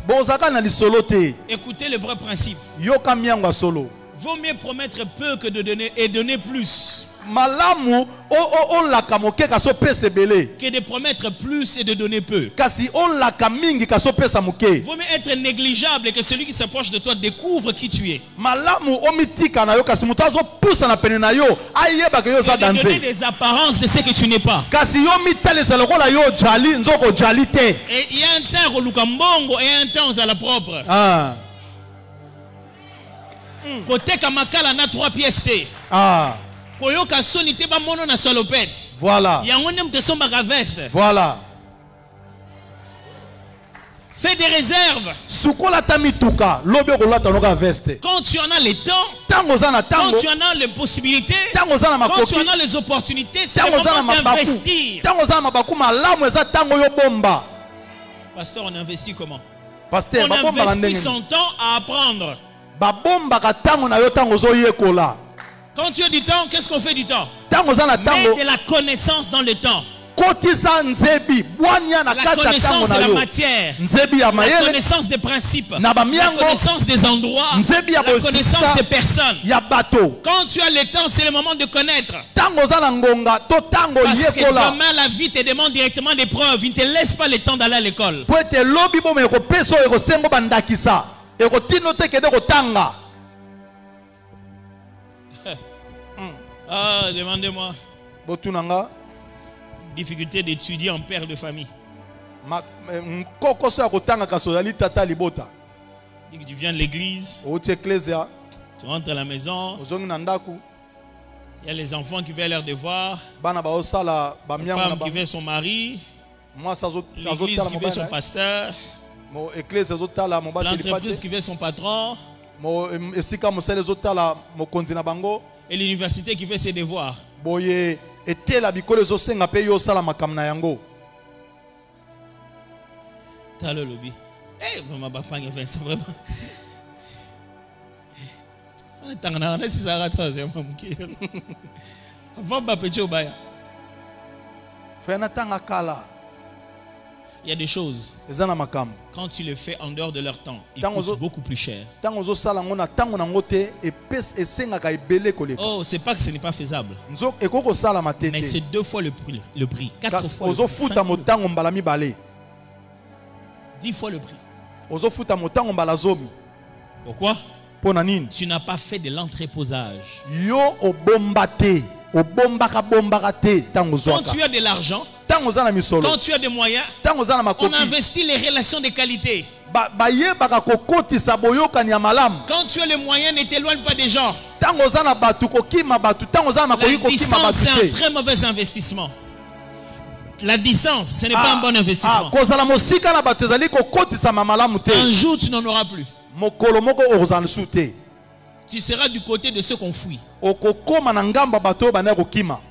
Bozaka na lisolo te. Écoutez le vrai principe. Yoka mianga solo. Vaut mieux promettre peu que de donner et donner plus. Malamu o lakamoke kaso pese bele. Que de promettre plus et de donner peu. Kasi o lakamingi kaso pesa muke. Vaut mieux être négligeable et que celui qui s'approche de toi découvre qui tu es. Malamu o mitika na yo kasi mutazo pousa na pene na yo ayeba ke yo za danse. Donner des apparences de ce que tu n'es pas. Kasi yo mitale za lokola yo jali nzoko jali te. Et il y a un temps au lukambongo et un temps à la propre. Côté kamakala na 3 pièces te. Koyoka soni te ba mono na salopette. Voilà. Yango nem te somba ka veste. Voilà. Fais des réserves. Sukola tamituka, lobe kolata noka veste. Quand tu en as le temps, quand tu en as les possibilités, quand tu en as les opportunités, c'est le moment d'investir. Pasteur, on investit comment? Pasteur, on investit son temps à apprendre. Quand tu as du temps, qu'est-ce qu'on fait du temps? Mets de la connaissance dans le temps. kotisa nzebi bwania na La kati ya connaissance tango de na la yo matière, nzebi ya la mayele connaissance des principes, na la bamiango connaissance des endroits, nzebi ya la connaissance des personnes. ya bato. Quand tu as le temps, c'est le moment de connaître. Tango za na ngonga to tango Parce que yekola demain, la vie te demande directement des preuves. Il ne te laisse pas le temps d'aller à l'école. po ete lobi bomoi ekopesa oyo ekosengo bandakisa ekotino te kende kotanga. Ah, demandez-moi. Botunanga Difficulté d'étudier en père de famille. kokoso ya kotanga kasozali tata libota Dis que tu viens de l'église, outi eklesia tu rentres à la maison, ozongi na ndaku il y a les enfants qui veulent leur devoir, bana baosala la bamiango femme na qui veut son mari, mwasi l'église azotala qui veut son mobali pasteur, eklesia ezotala mobateli l'entreprise pate qui veut son patron, esika mosala ezotala mokonzi na bango et l'université qui fait ses devoirs. boye etela bikolo ezosenga mpe yo osala makambo na yango. T'as le lobby. Eh, vraiment, c'est vraiment. Il y a des choses, quand tu le fais en dehors de leur temps, ils coûtent beaucoup plus cher. Oh, c'est pas que ce n'est pas faisable. Mais c'est 2 fois le prix, 4 fois le prix, 5 fois le prix. 10 fois le prix. Pourquoi? Tu n'as pas fait de l'entreposage. Quand tu as de l'argent, quand tu as des moyens, on investit les relations de qualité. Quand tu as les moyens, ne t'éloigne pas des gens. La distance, c'est un très mauvais investissement. La distance, ce n'est pas un bon investissement. Un jour, tu n'en auras plus. Tu seras du côté de ceux qu'on fuit.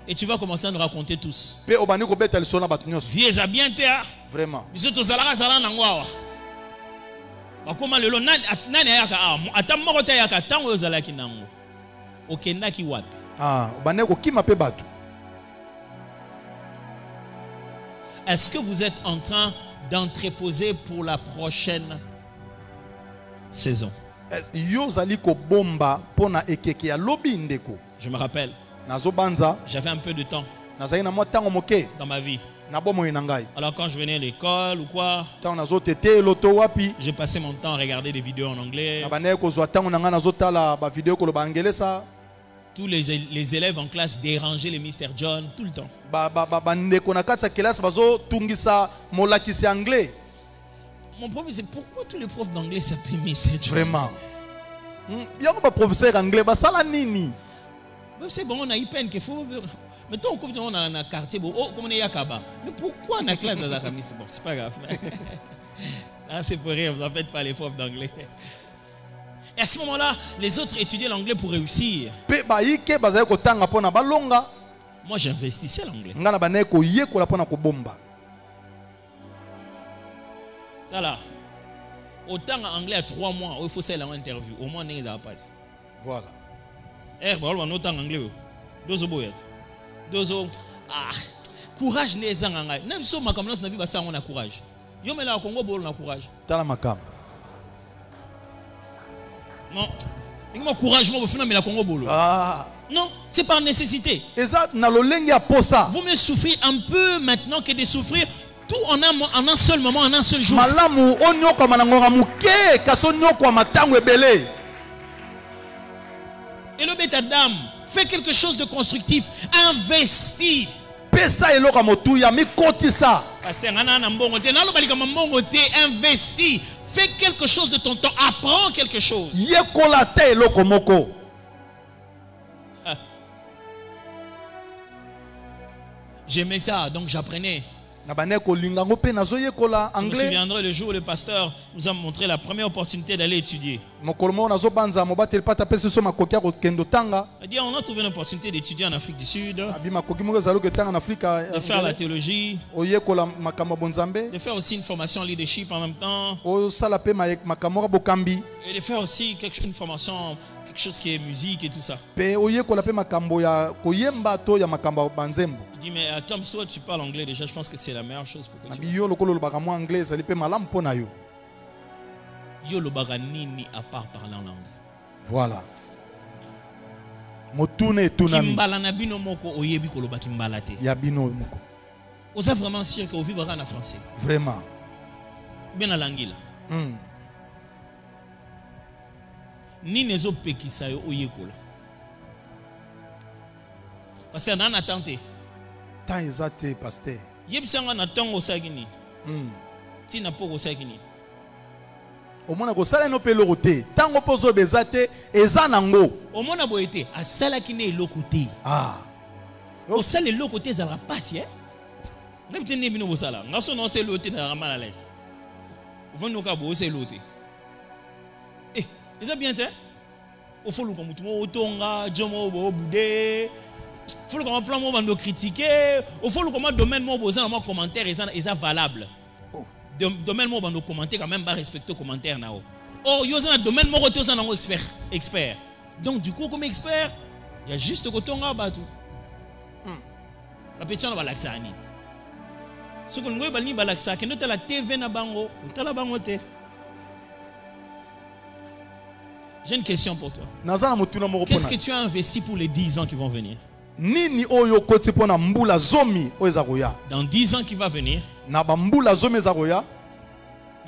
Et tu vas commencer à nous raconter tous. Vieux à bien terre. Vraiment. Est-ce que vous êtes en train d'entreposer pour la prochaine saison? Je me rappelle, j'avais un peu de temps dans ma vie. Alors quand je venais à l'école ou quoi, je passais mon temps à regarder des vidéos en anglais. Tous les élèves en classe dérangeaient les Mr. John tout le temps. Mon problème, c'est pourquoi tous les profs d'anglais s'appellent Mr. John? Vraiment. Professeur anglais, c'est bon, on a eu peine qu'il faut. Mettons, on a un quartier, comme on est Yakaba. Mais pourquoi on a classe à Zakamis? Bon, c'est pas grave. Là, c'est pour rire, vous en faites pas les profs d'anglais. Et à ce moment-là, les autres étudiaient l'anglais pour réussir. Moi, j'investissais l'anglais. Voilà. Autant en anglais à 3 mois, il faut faire une interview. Au moins, on n'est pas. Voilà. Eh, on autant anglais. Deux boyet. Courage n'est pas en anglais. Même si on a comme vie, on a courage. Yo mais là au Congo, on a courage. Tala makam. Non. Moi courage, moi mais la Congo bolo. Non, c'est par nécessité. Vous me souffrez un peu maintenant que de souffrir tout en un seul moment, en un seul jour. Et le bêta dame, fais quelque chose de constructif, investis. Pesa eloka motuya mi kotisa. Pasteur investis. Fais quelque chose de ton temps, apprends quelque chose. Yekolate eloko moko. J'aimais ça, donc j'apprenais. Je me souviendrai le jour où le pasteur nous a montré la première opportunité d'aller étudier. Il a dit on a trouvé une opportunité d'étudier en Afrique du Sud, de faire la théologie, de faire aussi une formation en leadership en même temps, et de faire aussi une formation quelque chose qui est musique et tout ça. Pe oyekola pe makambo ya koyemba to ya makambo banzembo. Il dit, mais Tom, toi, tu parles anglais déjà, je pense que c'est la meilleure chose pour que tu... Yo lokolo lobaka mo anglais ali pe malam pona yo. Yo lobaka nini à part parler en langue. Voilà. Motune tunami. Kimbala na bino moko oyebi koloba kimbala te. Ya bino moko. Osa vraiment sûr que vous vivez en français. Vraiment. Bien à l'anguille. Ni nezo pekisa yo oyekola. Parce que dans attente. Tant ezate pasteur. Yebisanga na tongo sagini. Ti na poko sagini. Omona ko sala no peloko te. Tango pozo bezate eza nango. Omona boyete asala kine eloko te. Ah. O sala eloko te za la passe hein. Ngabite ne bino bosala. Ngaso no se lote na mal à l'aise. Vono ka bo se lote. Eh, eza bien te? O folo ko mutu mo otonga, jomo bo boudé. Folo ko plan mo bando critiquer, o folo ko ma domaine mo boza na mo commentaire eza valable. Domaine mo bando commenter quand même pas respecter commentaire na o. Oh, yo za na domaine mo ko to za na ngo expert. Donc du coup comme expert, il y a juste ko tonga batu. La pétition va l'axani. Ce qu'on veut bali balaksa que nous la TV na bango, nous la bango te. J'ai une question pour toi. Qu'est-ce que tu as investi pour les 10 ans qui vont venir? Nini oyo koti pona mbula zomi oza koya. Dans 10 ans qui va venir, na ba mbula zomi za koya.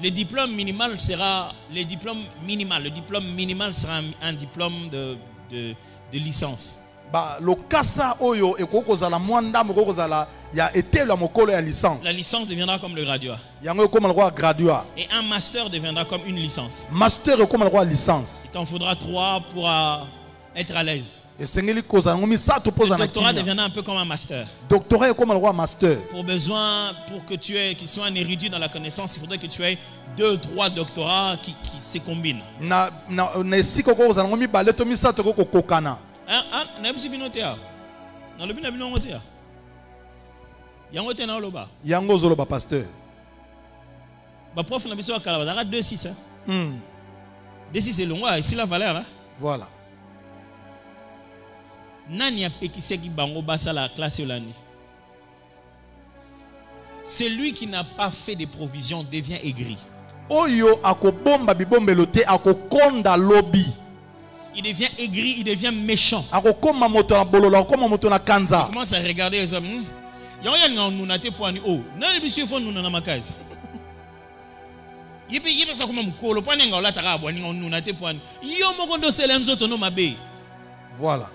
Le diplôme minimal sera le diplôme minimal sera un diplôme de licence. Ba lokasa oyo ekoko za la mwanda moko za la ya etela mokolo ya licence. La licence deviendra comme le graduat. Yango comme le roi graduat. Et un master deviendra comme une licence. Master comme le roi licence. Il t'en faudra 3 pour être à l'aise. Et sengeli koza ngomi sato poza na. Le doctorat deviendra un peu comme un master. Doctorat est comme le roi master. Pour que tu aies qu'il soit un érudit dans la connaissance, il faudrait que tu aies 2-3 doctorats qui se combinent. Na siko koza ngomi baleto mi sato ko kokana. Na bisi binotea. Na lobi na bino ngotea. Yango te na loba. Yango zoloba pasteur. Ba prof na biso akala bazaka 2-6 hein. 2-6 c'est longwa ici la valeur hein. Voilà. Nani apekiseki bango basa la classe yolandi. Celui qui n'a pas fait des provisions devient aigri. Oyo akobomba bibombelo te akokonda lobby. Il devient aigri, il devient méchant. Il commence à regarder les hommes. Il y a un nous n'ate point oh. Non le monsieur font nous na makazi. Yebi ça comme mukolo pas nenga la tara bwa nous n'ate point. Yo moko ndo selem zoto no mabe. Voilà.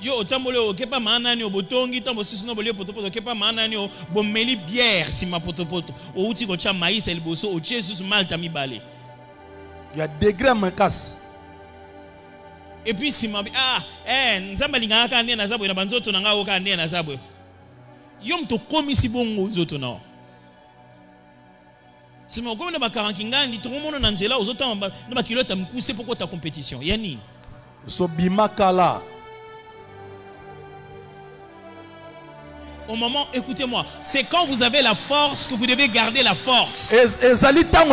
Yo otambole okepa maana ni obotongi tambo sisi no bolio potopoto okepa maana ni bomeli bière si ma potopoto o uti ko cha maïs el boso o Jesus malta mi balé. Il y a degré à casse. Et puis si ma nzamba linga ka ndé na zabwe na banzoto na nga o ka ndé na zabwe. Yo mto komi si bongo nzoto na. Si mo komi na ba karankingandi to mono na nzela ozotamba na ba kilota mkuse poko ta compétition. Yani so bimakala. Au moment, écoutez-moi, c'est quand vous avez la force que vous devez garder la force. C'est quand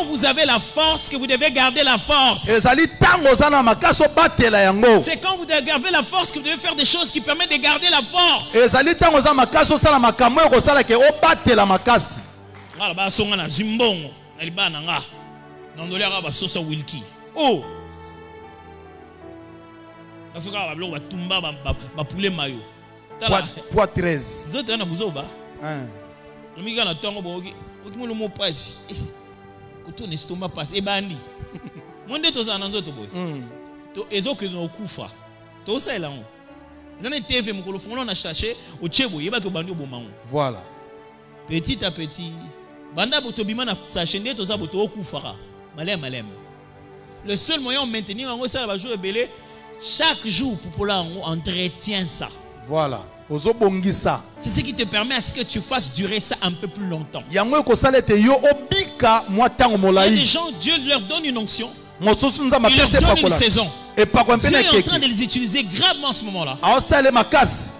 vous avez la force que vous devez garder la force. C'est quand vous avez la force que vous devez faire des choses qui permettent de garder la force. Oh! Poids 13. Zote na buzoba. Lumika na tongo boki. Ukimulu mo pasi. Kutone stoma pasi e bandi. Monde to za na nzoto boy. To ezoke no kufa. To sala on. Zane TV mukolo fongo na chercher o chebo yeba ke bandi obomango. Voilà. Petit à petit. Banda botobima na sachet nde to za boto okufa. Malem. Le seul moyen de maintenir en ça va jouer belé. Chaque jour, pour entretient ça. Voilà. C'est ce qui te permet à ce que tu fasses durer ça un peu plus longtemps. Il y a des gens, Dieu leur donne une onction. Il leur donne une saison. Et pas qu'on Dieu est en train de les utiliser gravement en ce moment-là.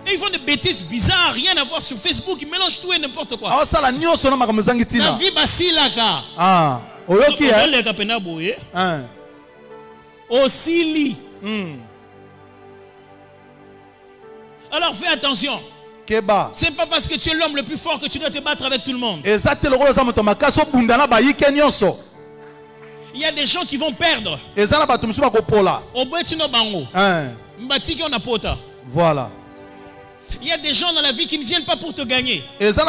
Et ils font des bêtises bizarres, rien à voir sur Facebook, ils mélangent tout et n'importe quoi. La vie basilaka. Ah, oyoki Osili. Alors fais attention. C'est pas parce que tu es l'homme le plus fort que tu dois te battre avec tout le monde. Il y a des gens qui vont perdre. Voilà. Il y a des gens dans la vie qui ne viennent pas pour te gagner. Ils sont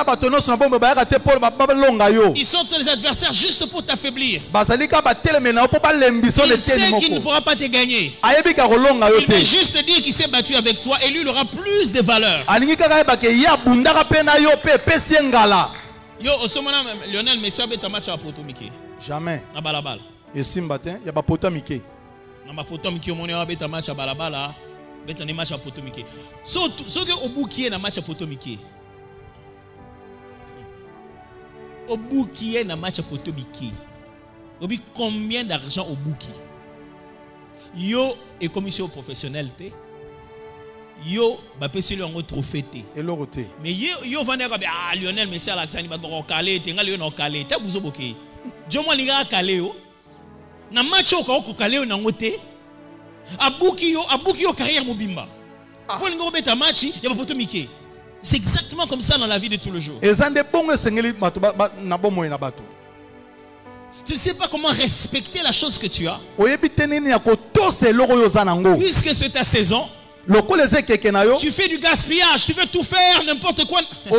les adversaires juste pour t'affaiblir. Il sait qu'il ne pourra pas te gagner. Il veut juste te dire qu'il s'est battu avec toi et lui il aura plus de valeur. Yo, Lionel Messi a un match à Potomiki. Jamais. Na balabala. Et Simbatin, il y a pas Potomiki. Na Potomiki, on a un match à balabala. Bet un match à Potomiki. So que au bout qui est un match à Potomiki. Au bout qui est un match à Potomiki. Combien d'argent au bout qui? Yo et commission professionnelle té. Yo ba pesi le ngo trophée té. Et l'oroté. Mais yo vendre ah Lionel Messi Alassane ba ko calé té ngali no calé té buzo boké. Jomo linga calé yo. Na match ko calé yo na ngoté. Abuki yo carrière mobimba. Faut lingo beta match ya ba photo Mickey. C'est exactement comme ça dans la vie de tous les jours. Et ça dépend sengeli na bomo na bato. Tu ne sais pas comment respecter la chose que tu as. Puisque c'est ta saison. Tu fais du gaspillage, tu veux tout faire, n'importe quoi. Et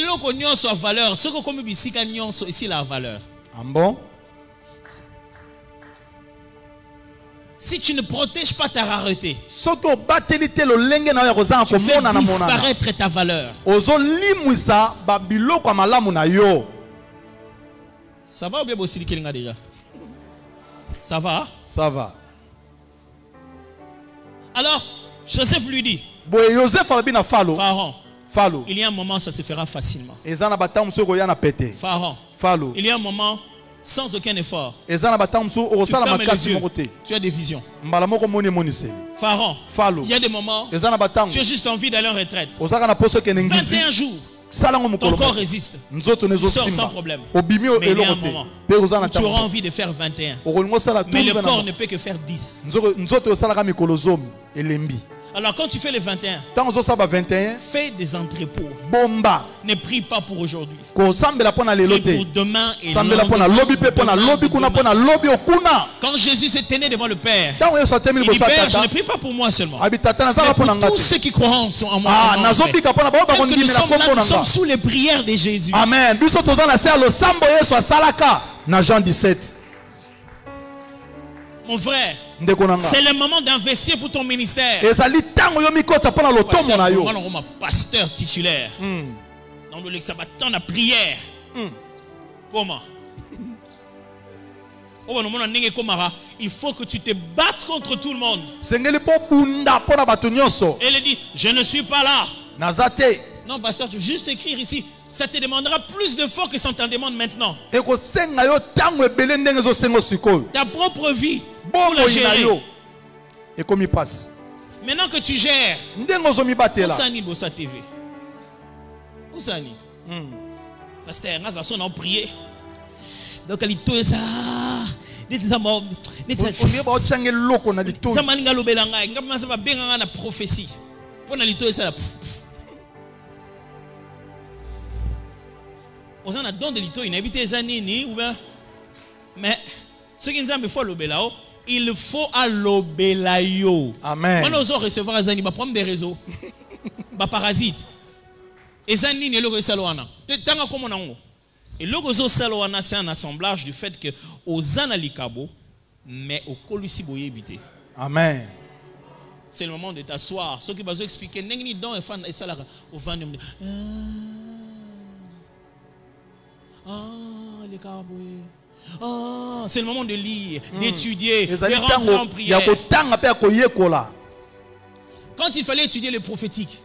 l'eau nyonso a valeur. Ce que comme bisika nyonso ici la valeur. Bon. Si tu ne protèges pas ta rareté, tu fais disparaître ta valeur. Ça va ou bien bossi kilinga déjà? Ça va? Ça va. Alors, Joseph lui dit, Pharaon, il y a un moment ça se fera facilement. Pharaon, il y a un moment sans aucun effort. Tu fermes les yeux, tu as des visions. Pharaon, il y a des moments, tu as juste envie d'aller en retraite. 21 jours. Ton corps résiste. Tu sors sans problème. Mais il y a un moment où tu auras envie de faire 21. Mais le corps ne peut que faire 10. Alors quand tu fais les 21, fais des entrepôts. Ne prie pas pour aujourd'hui. Prie pour demain et quand Jésus s'est tenu devant le Père, il dit Père, je ne prie pas pour moi seulement, mais pour tous ceux qui croient en moi. Nous sommes sous les prières de Jésus. Amen. Jean 17. Mon frère, c'est le moment d'investir pour ton ministère. Pasteur titulaire. Dans le temps de prière. Comment? Il faut que tu te battes contre tout le monde. Et il dit, je ne suis pas là. Non, pasteur, tu veux juste écrire ici. Ça te demandera plus d'efforts que ça t'en demande maintenant. Ta propre vie. Pour la gérer. Et comme il passe. Maintenant que tu gères. Oussani Bossa TV. Oussani. Pasteur, nous avons prié. Donc, il tout ça. Prophétie. On a don de l'ito, il n'a habité les années ni ou bien. Mais ce qui nous a fait l'obélao, il faut à l'obélayo. Amen. Quand nous allons recevoir les années, va prendre des réseaux, va parasite. Les années ni le saloana. Tant comme on a. Et le réseau saloana c'est un assemblage du fait que aux analikabo, mais au colusi boye habité. Amen. C'est le moment de t'asseoir. Ce qui va vous expliquer, n'engni don et fan et salara au van. C'est le moment de lire, d'étudier, de rentrer en prière. Quand il fallait étudier le prophétique,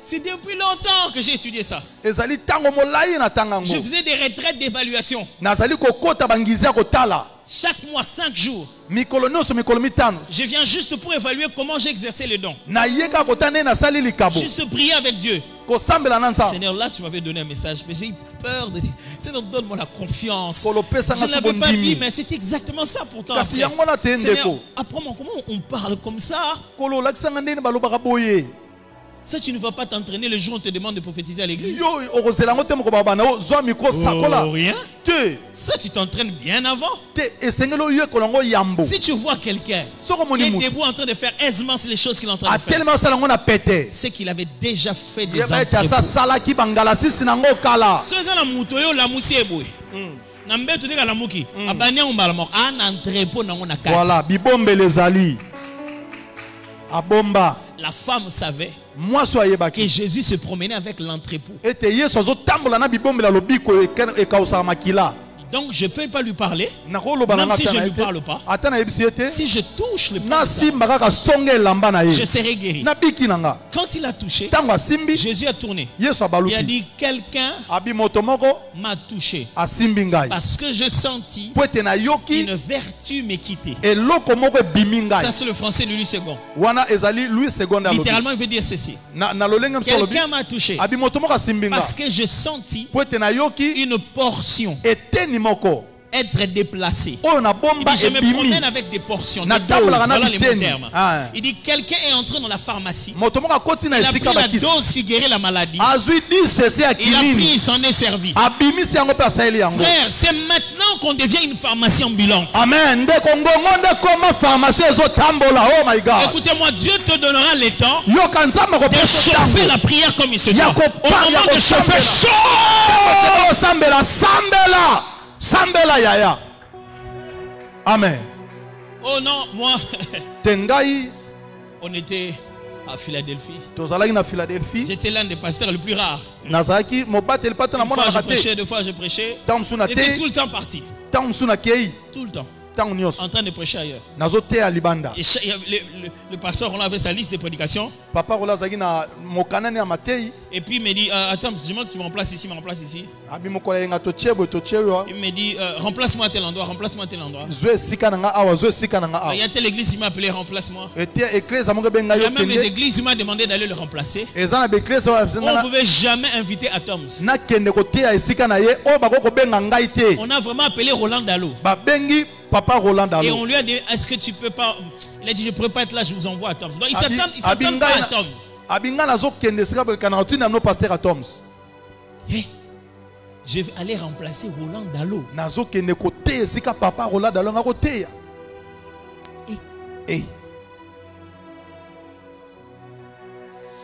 C'est depuis longtemps que j'ai étudié ça. ezali tango molai na tangango. Je faisais des retraites d'évaluation. Nazali kokota bangizia kotala. Chaque mois, 5 jours. Mikolo nyonso mikolo mitano. Je viens juste pour évaluer comment j'ai exercé le don. Na yeka kotane na sali likabo. Juste prier avec Dieu. Kosambela nansa. Seigneur, là tu m'avais donné un message, mais j'ai eu peur de dire, Seigneur, donne-moi la confiance. Kolopesa Je nga ne l'avais pas subondimi. dit, mais c'est exactement ça pourtant. Kasi Après. yango na te Seigneur, ndeko. apprends-moi comment on parle comme ça. Kolo lakisanga ndeni balobaka boye. Ça, tu ne vas pas t'entraîner le jour où on te demande de prophétiser à l'église. Yo okozela ngo te moko babana o zwa micro sakola. Oh, rien. Te Ça, tu t'entraînes bien avant. te esengelo ye kolongo yambo. Si tu vois quelqu'un Soko qui moni est mutu. debout en train de faire aisément les choses qu'il est en train A de faire, tellement sala ngo na pete. c'est qu'il avait déjà fait des Yeba eta sa entrepôts. sala ki bangala sisi nango kala. So eza na muto yo la musi eboye. Na mbeto te la muki. Abanya umbala moko an entrepôt nango na kati. Voilà, bibombe les ali. Abomba. La femme savait Moi soyez que baki. Jésus se promenait avec l'entrepôt. Ete yeso zo tambola na bibombe la lobiko e kausa makila. Donc je ne peux pas lui parler. Nakolo bana Même si je ne lui ngata parle pas. atana ebisiete. Si je touche le Na point, simba kaka songe lamba na je ye. serai guéri. Na biki nanga. Quand il a touché, Tango asimbi Jésus a tourné. yeso Il a abaluki. dit, quelqu'un Abi moto moko m'a touché. asimbi ngai. Parce que je sentis Po ete na yoki une vertu me quitter. eloko moko ebimi ngai. Ça c'est le français de Louis II. Wana ezali Louis II alobi. Littéralement, il veut dire ceci. Na lolenge mso alobi. Quelqu'un m'a touché. Abi moto moko asimbi ngai. Parce que je sentis Po ete na yoki une portion eteni moko. être déplacé. Oyo na Il bomba dit, je me ebimi. promène avec des portions, Na des doses, tambola kana voilà les mots biteni. termes. Ah. Il dit, quelqu'un est entré dans la pharmacie. Moto moko akoti na Il a esika pris la bakisi. dose qui guérit la maladie. Azwi 10 cc ya Il a pris, kilini. il s'en est servi. Abimisi yango pe asaeli yango. Frère, c'est maintenant qu'on devient une pharmacie ambulante. Amen. Ndeko ngongo ndekoma pharmacie ezotambola. Oh my God. Écoutez-moi, Dieu te donnera le temps Yoka nzambe de kopesa chauffer tango. la prière comme il se Ya doit. Au kopa- ya moment de chauffer, kosambela. chauffe. Oh, sambela sambela. Sambela yaya. Amen. Oh non, moi, Tengai on était à Philadelphie. tozalaki na Philadelphie. J'étais l'un des pasteurs les plus rares. Nazalaki mobateli pata na Une fois mona je na te. prêchais, deux fois je prêchais. Tango msuna J'étais te. tout le temps parti. Tango msuna kei. Tout le temps. Tango nyos. En train de prêcher ailleurs. Nazo te ya libanda. Et le pasteur, on avait sa liste de prédications. Papa rola zaki na mokanani ya matei. Et puis il me dit, attends, je demande que tu me remplaces ici, me remplace ici. Abi mokola yenga to chebo to chewa. Il me dit, remplace-moi à tel endroit, remplace-moi à tel endroit. Zwe sika nanga awa, zwe sika nanga awa. Il y a telle église, il m'a appelé, remplace-moi. Ete église amonga benga Il y yo a même les kende. églises, il m'a demandé d'aller le remplacer. Ezana be église wa On ne pouvait jamais inviter Atoms. na kende ko te ya esika na ye o bako ko benga ngai te. On a vraiment appelé Roland Dallot. Ba bengi papa Roland Et Dalo. on lui a dit, est-ce que tu peux pas... Il a dit, je ne pourrais pas être là, je vous envoie à Toms. Donc il Abi- ne s'attend pas à Toms. Abinga nazo kende sika be kana tuna no pasteur à Toms. Hey, je vais aller remplacer Roland Dallot. Nazo kende ko te esika papa Roland Dalo nga ko te ya. Eh.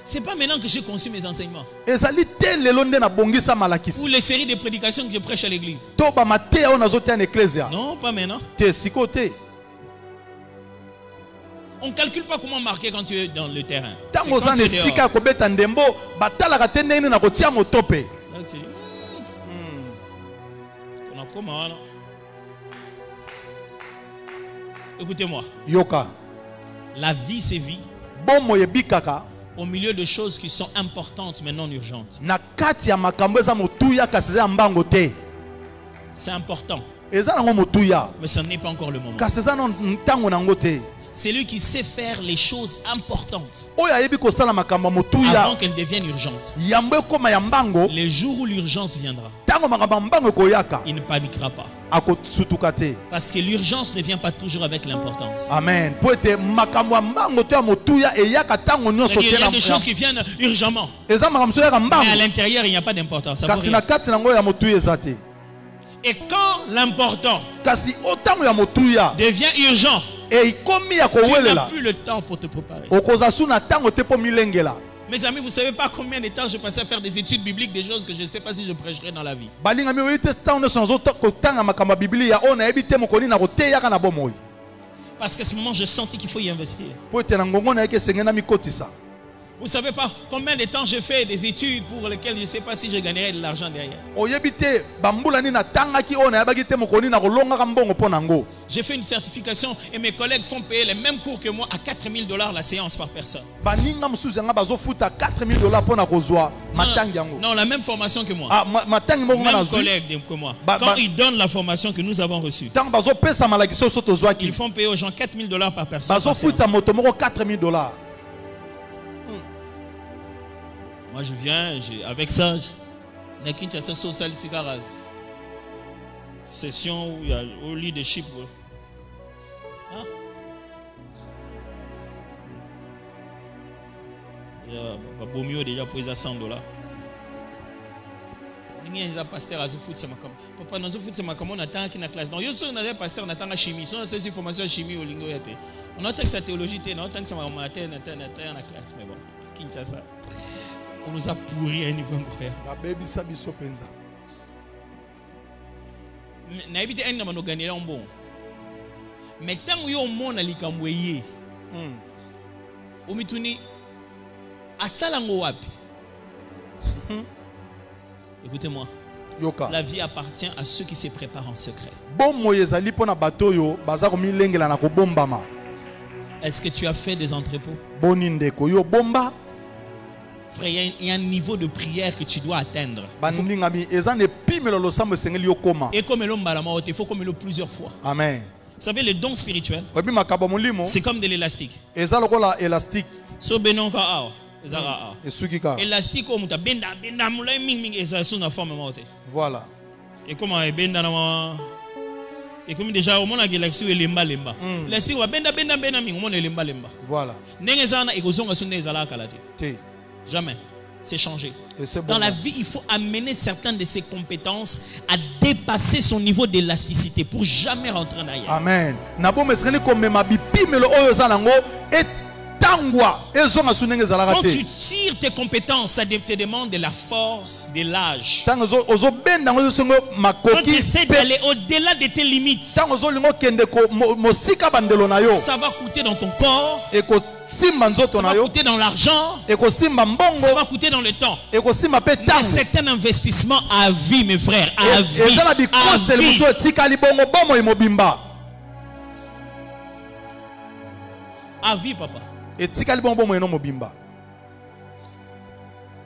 C'est pas maintenant que j'ai conçu mes enseignements. Ezali te lelo nde na bongisa Ou malakisi. les séries de prédications que je prêche à l'église. To ba mate o nazo te en église. Non, pas maintenant. Te siko te. On ne calcule pas comment marquer quand tu es dans le terrain. C'est Tango quand za tu ne es dehors. sika ko beta ndembo batalaka te ndenge na ko tia motope. Là, tu dis, on a comment là? Écoutez-moi, Yoka. la vie c'est vie Bomo yebikaka au milieu de choses qui sont importantes mais non urgentes. na kati ya makambo eza motuya kasi eza mbango te. C'est important, Eza nango motuya mais ce n'est pas encore le moment. kasi eza no ntango nango te. C'est lui qui sait faire les choses importantes Oyo ayebi kosala makambo ya motuya avant qu'elles deviennent urgentes. yambo ekoma ya mbango Les jours où l'urgence viendra, ntango makambo ya mbango ekoyaka il ne paniquera pas. akosutuka te. Parce que l'urgence ne vient pas toujours avec l'importance. Amen. Po ete makambo ya mbango to ya motuya eyaka ntango nyonso C'est-à-dire, te il y a na des choses qui viennent urgemment. eza makambo mosusu eyaka Mais à mbango l'intérieur, il n'y a pas d'importance. Ça vaut kasi rien. na kati nango ya motuya eza te. Et quand l'important Kasi o ntango ya motuya devient urgent, ekomi ya tu n'as kowelela plus le temps pour te préparer. okoza su na ntango te mpo milengela. Mes amis, vous ne savez pas combien de temps je passais à faire des études bibliques, des choses que je ne sais pas si je prêcherai dans la vie. balingami oyebi te ntango nyonso nazokotanga makambo ya biblia oyo nayebi te mokoni na koteyaka na bomoi Parce qu'à ce moment, je sentis qu'il faut y investir. po ete na ngongo na yeke esenge na mikotisa. Vous ne savez pas combien de temps j'ai fait des études pour lesquelles je ne sais pas si je gagnerai de l'argent derrière. J'ai fait une certification et mes collègues font payer les mêmes cours que moi à $4000 la séance par personne. Non, la même formation que moi. Même collègue que moi. Quand ils donnent la formation que nous avons reçue, ils font payer aux gens $4000 par personne. Moi je viens, avec ça, session où il y a au leadership. Hein? Il y a Bomio déjà posé à $100. Il y a un pasteur à Zoufout, c'est ma cam. Papa, dans Zoufout, c'est ma cam, on attend qu'il y ait une classe. Non, il y a un pasteur, on attend la chimie. Si on a cette formation chimie au lingo, on attend que sa théologie, on attend que ça va en matin, on attend la classe. Mais bon, Kinshasa. On nous a pourri à un niveau incroyable. Mais tant que vous avez gagné, vous avez dit, écoutez-moi, la vie appartient à ceux qui se préparent en secret. Est-ce que tu as fait des entrepôts? Frère, il y a un niveau de prière que tu dois atteindre. Et comme il faut comme plusieurs fois. Amen. Vous savez, les dons spirituels, c'est comme de l'élastique. So benon ka awa. Élastique au muta benda moulay ming et sous la forme morte. Voilà. Et comment est benda na et comme déjà au monde a galaxie ou lemba. L'élastique wa benda ming au monde lemba. Voilà. Nengezana et kozonga sunne ezala kalate. Jamais. C'est changé. Dans la vie, il faut amener certaines de ses compétences à dépasser son niveau d'élasticité pour jamais rentrer en arrière. Amen. Quand tu tires tes compétences, ça te demande de la force, de l'âge. Quand tu essaies d'aller au-delà de tes limites, ça va coûter dans ton corps, ça va coûter dans l'argent, ça va coûter dans le temps. Mais c'est un investissement à vie, mes frères, à vie. À vie, papa.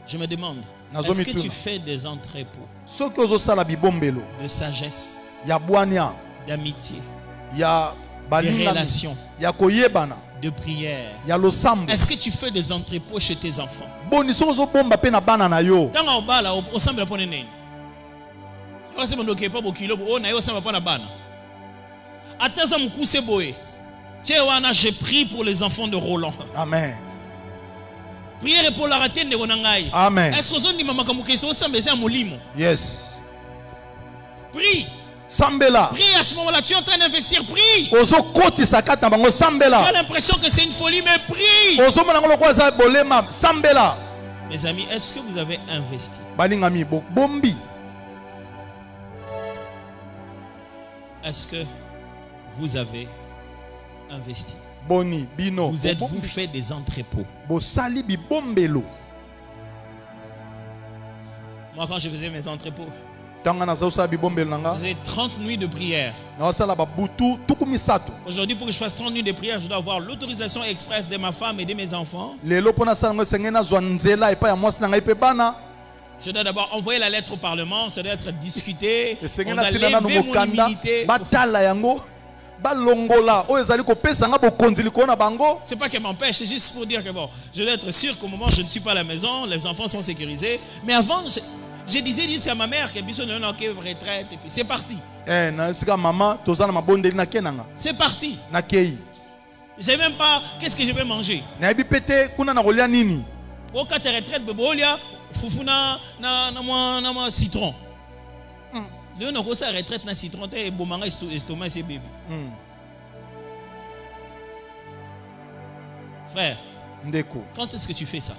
Je me demande, est-ce que tu fais des entrepôts de sagesse, d'amitié, de relations, de prière? Est-ce que tu fais des entrepôts chez tes enfants? J'ai prié pour les enfants de Roland. Amen. Prière pour la rater de Ronangaï. Amen. Est-ce que vous yes. Prie. Sambela. Prie à ce moment-là. Tu es en train d'investir. Prie. Tu as l'impression que c'est une folie, mais prie. Mes amis, est-ce que vous avez investi? Est-ce que vous avez investi? Vous êtes-vous fait des entrepôts? Moi, quand je faisais mes entrepôts, je faisais 30 nuits de prière. Aujourd'hui, pour que je fasse 30 nuits de prière, je dois avoir l'autorisation express de ma femme et de mes enfants. Je dois d'abord envoyer la lettre au Parlement, ça doit être discuté. On doit lever mon immunité. C'est pas qu'elle m'empêche, c'est juste pour dire que bon, je dois être sûr qu'au moment où je ne suis pas à la maison, les enfants sont sécurisés. Mais avant, je disais à ma mère que Bisson a une retraite et puis c'est parti. C'est parti. Je ne sais même pas qu'est-ce que je vais manger. Au cas de retraite, bebolia, fufuna na citron. Nous avons aussi retraite na citron et bomanga estomac c'est bébé. Frère, quand est-ce que tu fais ça?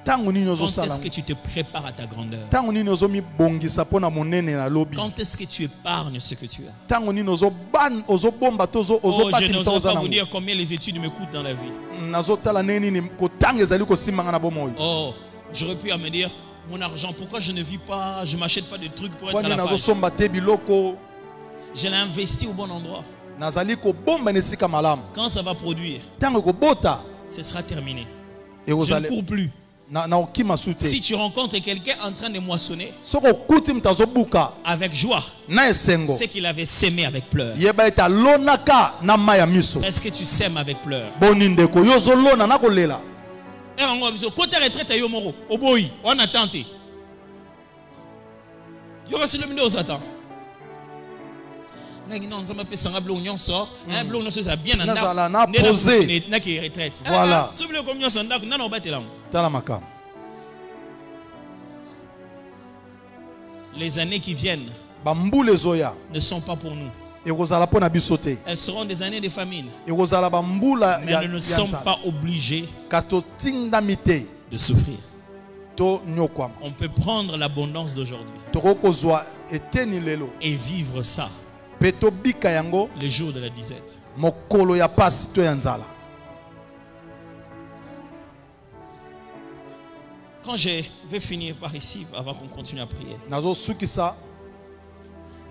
Tango nini Quand ozosala est-ce que tu te prépares à ta grandeur? Tango nini ozomibongisa pona monene na lobi. Quand est-ce que tu épargnes ce que tu as? Tango nini ozobomba to Oh, je ozobakisa n'oserais pas ozana. vous dire combien les études me coûtent dans la vie. Nazotala nini kotanga ezali kosimanga na bomoyo. Oh, j'aurais pu à me dire, mon argent, pourquoi je ne vis pas, je m'achète pas de trucs pour être à Kwani la page. nazosomba te biloko. Je l'ai investi au bon endroit. Nazali kobomba nesika malamu. Quand ça va produire, Tango kobota ce sera terminé. et Je ne ozale cours plus. na okima sute. Si tu rencontres quelqu'un en train de moissonner Soko kuti mtazobuka avec joie, na esengo. c'est qu'il avait sémé avec pleurs. Yeba eta lonaka na maya miso. Est-ce que tu sèmes avec pleurs? Boninde ko yozolona na kolela. Et on va dire, côté retraite, il y a un oboyi, on a tenté. Il y aura sur le milieu aux attentes. Non, nous avons fait ça, on sort, un blog, nous sommes bien en Nazala na posé. retraite. Voilà. Ce blog, comme nous sommes d'accord, nous avons là. Tala makam. Les années qui viennent Bambule zoya. ne sont pas pour nous. Et kozala pona bisote. Elles seront des années de famine. Et kozala bambula Mais nous ne sommes pas obligés kato tindamite de souffrir. to nyokwama. On peut prendre l'abondance d'aujourd'hui Toko kozwa eteni lelo. et vivre ça Peto bika yango le jour de la disette. mokolo ya pasi to ya nzala. Quand je vais finir par ici, avant qu'on continue à prier, Nazo sukisa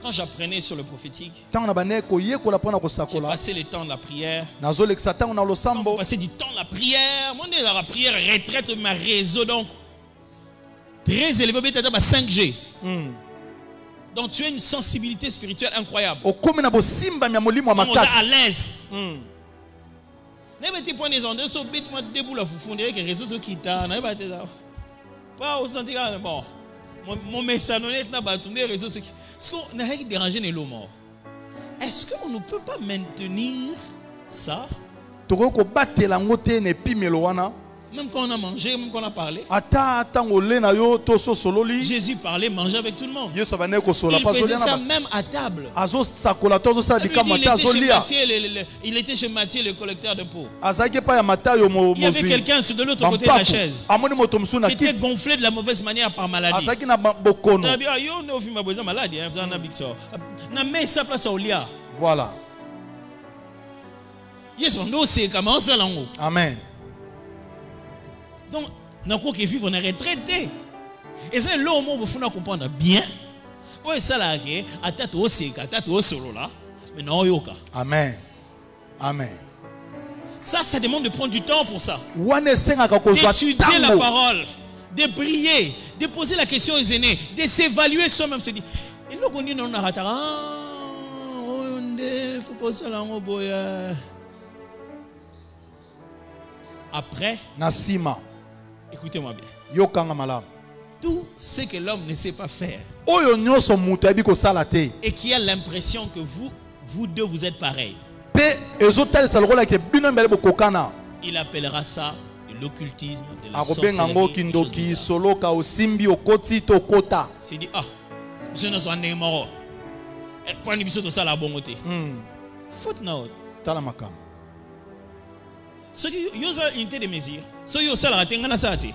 quand j'apprenais sur le prophétique, tango na bane ko yekola pona j'ai kosakola. passé le temps de la prière. Nazo lekisa tango na Quand vous losambo. passez du temps de la prière, moi, dans la prière retraite, ma réseau, donc, très élevé, mais tu as 5G. Donc, tu as une sensibilité spirituelle incroyable. Okomi na bosimba mya molimo wa Donc, on est à makasi. l'aise. N'avez pas des ondes, so bête moi debout la foufonde que réseau so kita, n'avez pas ça. Pas au sentir bon. Mon message honnête n'a pas tourné réseau ce qui. Ce qu'on n'a rien dérangé les lots morts. Est-ce qu'on ne peut pas maintenir ça Toko ko batela ngote ne pimelo wana. même quand on a mangé, même quand on a parlé? Ata tango le na yo to so sololi. Jésus parlait, mangeait avec tout le monde. Yeso bane ko sola Il pa faisait zolia ça na. même à table. Azo sakola to sa Il bikamata était chez zolia. Matthieu, il était chez Matthieu, le collecteur de pots. Azaki pa ya matayo mo Il y avait quelqu'un de l'autre côté de la chaise Amoni moto musu na qui était kiti. gonflé de la mauvaise manière par maladie. Azaki na bokono. Yo ne ofima besoin maladie, hein, ça na big so. Na mais ça place au lia. Voilà. Yes, on doit c'est comment ça là haut. Amen. Donc, dans quoi que vivre on est retraité. Et c'est là où on faut comprendre bien. Ouais ça là que atata au seka, atata au solo là. Mais non yoka. Amen. Amen. Ça demande de prendre du temps pour ça. Wane senga ka kozwa D'étudier la tango. parole, de prier, de poser la question aux aînés, de s'évaluer soi-même, se dire. Et là, on dit non, on a faut poser la boya. Après, Nasima. écoutez-moi bien. Yokanga malam. Tout ce que l'homme ne sait pas faire Oyo nyoso mutu abi ko salate. et qui a l'impression que vous deux, vous êtes pareils, Pe ezotal salrola ke bino mbele bokokana. il appellera ça de l'occultisme, de la Akobenga ngo sorcellerie. des choses kindoki bizarres. soloka osimbi okoti to kota. C'est dit, ah, je ne suis pas mort. Et pour une émission de ça, la bonne côté. Faute non. Tala makam. Ce qui y a unité de mesure, ce qui y a ça la tenga na sate.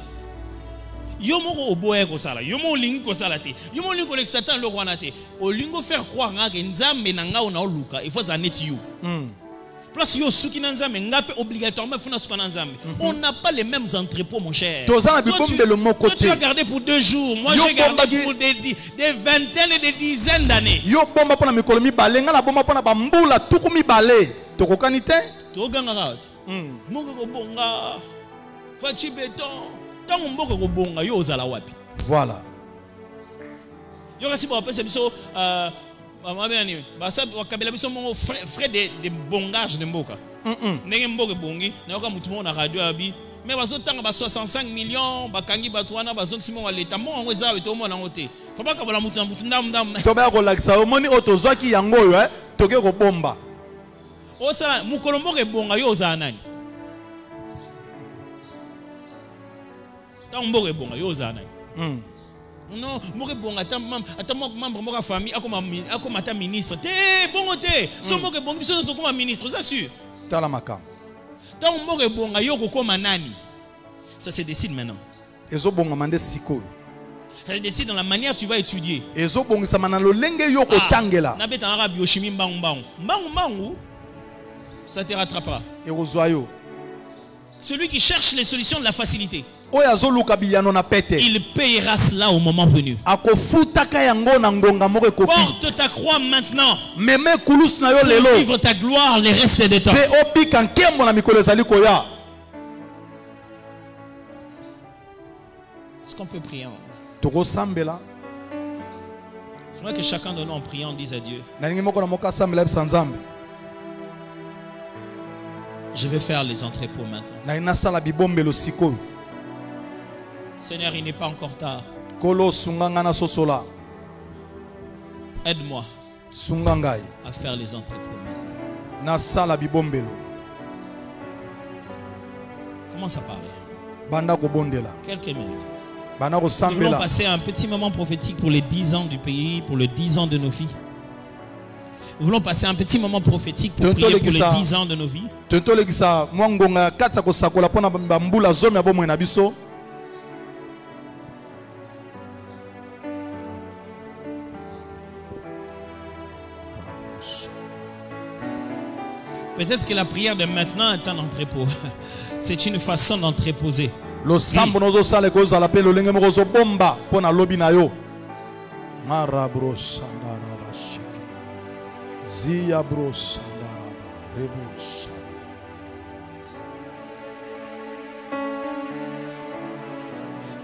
Yo mo oboye ko sala, yo mo lingi ko sala te. Yo mo lingi ko le satan lo wana te. O lingo faire croire nga ke nzambe na nga ona luka, il faut ça net you. Plus yo suki na nzambe ngape obligatoirement funa suka na nzambe. On n'a pas les mêmes entrepôts mon cher. Tozana bibombe le mon Toi, côté. tu as gardé pour 2 jours, moi Yo j'ai gardé bombagi- pour des vingtaines et des dizaines d'années. Yo bomba pona mikolo mibale nga na bomba pona bambula tuku mibale. Tokokani te? Toganga kati. Moko ko bonga. Fachi beton. Tango moko ko bonga yo ozala wapi? Voilà. Yo kasi ba pesa biso mama bani ba sa wakabela biso mongo frais de bongage de mboka. Ndenge mboka bongi na yoka mutu mo na radio abi. Mais bazo tanga ba 65 millions bakangi bato wana bazo nsimo wa leta mo ngo ezawe to mo na ngote. Fa ba kabola mutu na mutu ndam. Toba ko lakisa omoni otozwaki yango yo toke ko bomba. Osa mukolo mboka bonga yo ozala nani? Tango mboka bonga yo ozala nani? Non, mboka bonga ata membre mboka famille akoma ata ministre. Te bongo te. So mboka bonga biso to koma ministre, c'est sûr. Tala makam. Tango mboka bonga yo kokoma nani? Ça se décide maintenant. ezobongama nde sikoyo. Ça décide dans la manière tu vas étudier. Ezobongisama na lolenge yo kotangela. Na beta na biochimie mbangu. Ça te rattrapera. Ekozwa yo. Celui qui cherche les solutions de la facilité, il payera cela au moment venu. Porte ta croix maintenant. Pour vivre ta gloire les restes des temps. Est-ce qu'on peut prier? Je voudrais que chacun de nous en priant dise à Dieu: je vais faire les entrepôts maintenant. Seigneur, il n'est pas encore tard. Aide-moi à faire les entrepôts maintenant. Commence à parler. Quelques minutes. Nous voulons passer un petit moment prophétique pour les 10 ans du pays, pour les 10 ans de nos vies. Nous voulons passer un petit moment prophétique pour prier pour les 10 ans de nos vies. Peut-être que la prière de maintenant est un entrepôt. C'est une façon d'entreposer. Oui.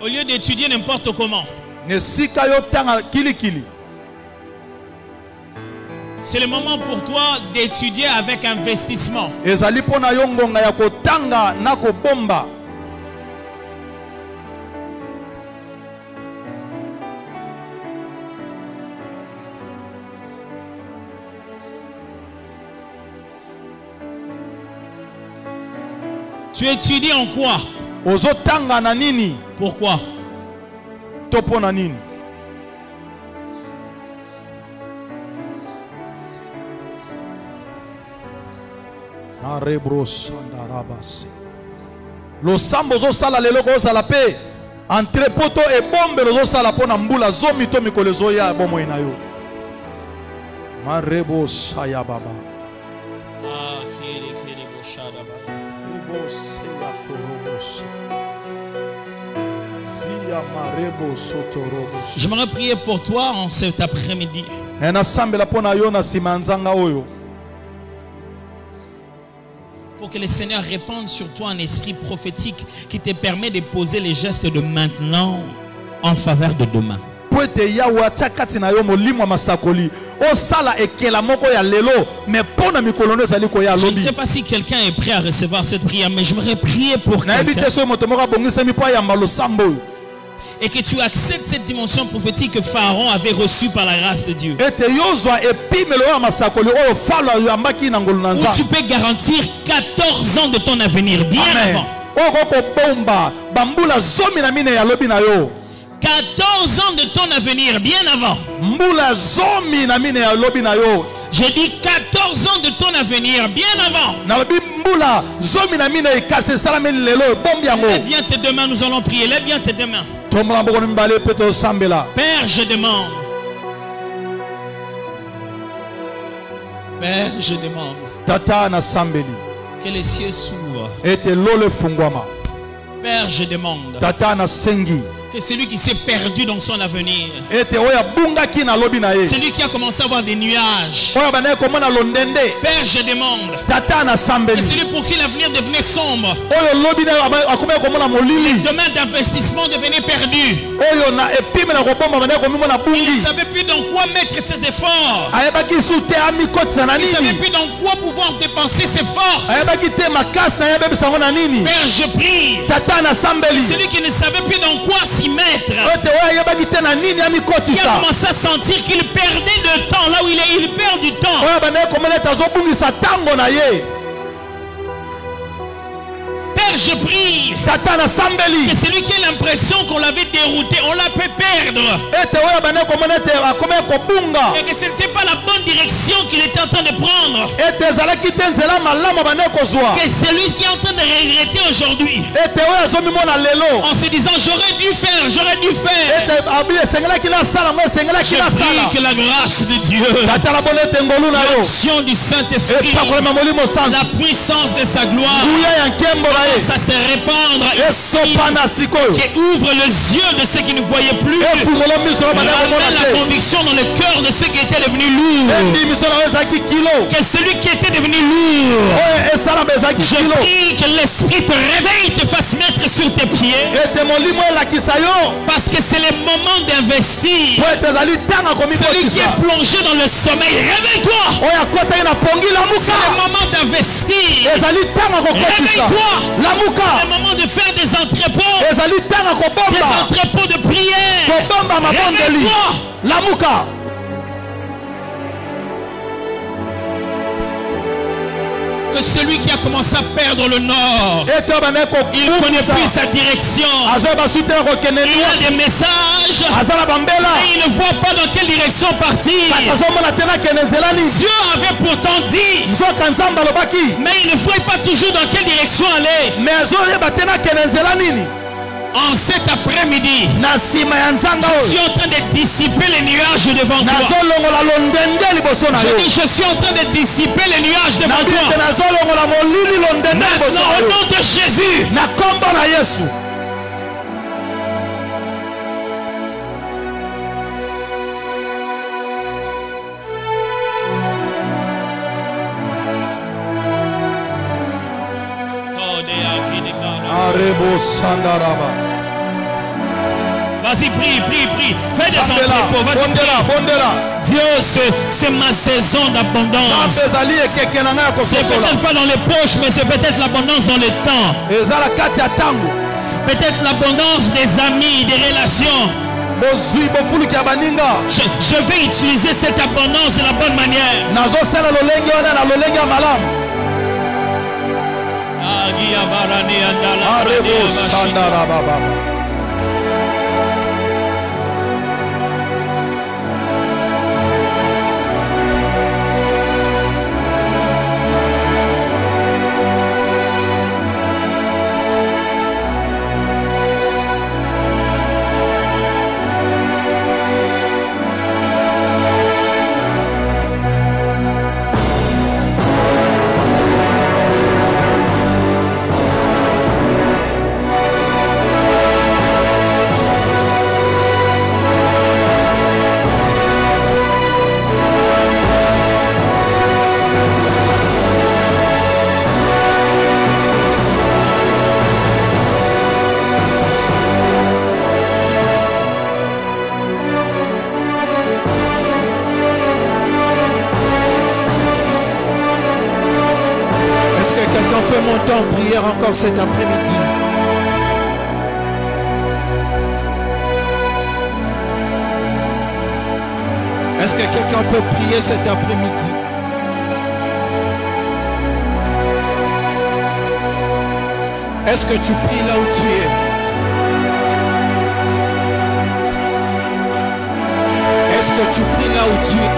Au lieu d'étudier n'importe comment, c'est le moment pour toi d'étudier avec investissement. Tu étudies en quoi? Pourquoi? Lo sambo zo sala lelo ko sala pe entrepoto e bombe lo sala pona mbula zo mito mikole zo ya bomo ina yo marebo saya baba kiri boshada baba rebo saya korobos sia marebo sotorobos. J'aimerais prier pour toi en cet après-midi. Na sambela pona yo na simanzanga oyo, pour que le Seigneur répande sur toi un esprit prophétique qui te permet de poser les gestes de maintenant en faveur de demain. Je ne sais pas si quelqu'un est prêt à recevoir cette prière, mais j'aimerais prier pour quelqu'un. Et que tu acceptes cette dimension prophétique que Pharaon avait reçue par la grâce de Dieu. Où tu peux garantir 14 ans de ton avenir, bien avant. 14 ans de ton avenir, bien avant. J'ai dit 14 ans de ton avenir, bien avant. Lève bien tes deux mains, nous allons prier. Lève bien tes deux mains. Père, je demande. Père, je demande que les cieux s'ouvrent. Père, je demande que celui qui s'est perdu dans son avenir, celui qui a commencé à avoir des nuages, Père, je demande que celui pour qui l'avenir devenait sombre, les domaines d'investissement devenaient perdus, il ne savait plus dans quoi mettre ses efforts, il ne savait plus dans quoi pouvoir dépenser ses forces. Père, je prie que celui qui ne savait plus dans quoi s'y mettre, qui a commencé à sentir qu'il perdait de temps là où il est, il perd du temps. Père, Père, je prie Tata na sambeli. que celui qui a l'impression qu'on l'avait dérouté, on l'a fait perdre. Ete oya bane komonete akome kobunga. Et que ce n'était pas la bonne direction qu'il était en train de prendre. Ete zalaki tenzela malama bane kozwa. Que celui qui est en train de regretter aujourd'hui, Ete oya zomi mona lelo. en se disant j'aurais dû faire. Ete abi esengela kina sala mo esengela Je kina sala. prie que la grâce de Dieu, Tata la bonete ngolu na yo. l'action du Saint-Esprit, Etakolema molimo santo. la puissance de sa gloire, Uya ya nkembo na ye. ça se répandre ici, Esopana sikoyo. qui ouvre les yeux de ceux qui ne voyaient plus, Efungolo miso bane ramène komona la te. conviction dans le cœur de ceux qui étaient devenus lourds. Endi miso na ezaki kilo. Que celui qui était devenu lourd, Oye esala bezaki je kilo. prie que l'Esprit te réveille, te fasse mettre sur tes pieds, Ete molimo elakisa yo. parce que c'est le moment d'investir. Po ete ezali tanga Celui qui komibotisa. est plongé dans le sommeil, réveille-toi. Oyo akotaki na pongi C'est le lamuka. moment d'investir. Ezali tanga kokotisa. Réveille-toi. C'est Lamuka. le moment de faire des entrepôts, Ezali tanga des kobomba. entrepôts de prière. Kobomba mabondeli. Réveille-toi. Lamuka. Que celui qui a commencé à perdre le nord, Ete bane il ne connaît kokumisa. plus sa direction. Azo basutela kokende Il liwa. a des messages Aza na bambela. et il ne voit pas dans quelle direction partir. Kasi azomona te nakende nzela nini. Dieu avait pourtant dit, Nzoka nzambe alobaki. mais il ne voit pas toujours dans quelle direction aller. Me azoyeba te nakende nzela nini. En cet après-midi, Na nsima ya nzanga je suis oyo. en train de dissiper les nuages devant toi. Nazolongola londende liboso na yo. Je dis, je suis en train de dissiper les nuages devant Nabi ete toi. nazolongola molili londende liboso Maintenant, na au yo. nom de Jésus, Na kombo na Yesu. Arebo sandaraba. vas-y, prie. Fais des Sambela, entrepôts, vas-y, bondela, prie. bondela. Dieu, c'est ma saison d'abondance. Nzambe ezali ekeke na ngai ya C'est kososola. peut-être pas dans les poches, mais c'est peut-être l'abondance dans le temps. Ezala kati ya tango. Peut-être l'abondance des amis, des relations. Bozwi bofuluki ya baninga. Je vais utiliser cette abondance de la bonne manière. Nazosala lolenge wana na lolenge ya malamu. Arebo sandaraba baba. Quelqu'un peut monter en prière encore cet après-midi. Est-ce que quelqu'un peut prier cet après-midi? Est-ce que tu pries là où tu es? Est-ce que tu pries là où tu es?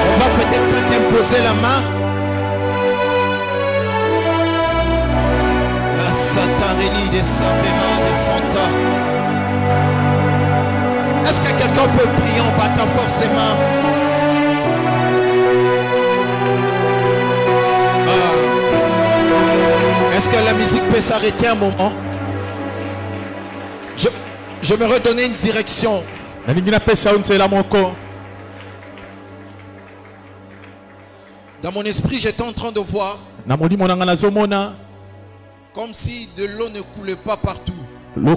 On va peut-être pas t'imposer la main. La Satareni de Savera de Santa. Est-ce que quelqu'un peut prier en battant fort ses mains? Est-ce que la musique peut s'arrêter un moment? Je me redonnais une direction. Dans mon esprit, j'étais en train de voir comme si de l'eau ne coulait pas partout. Mais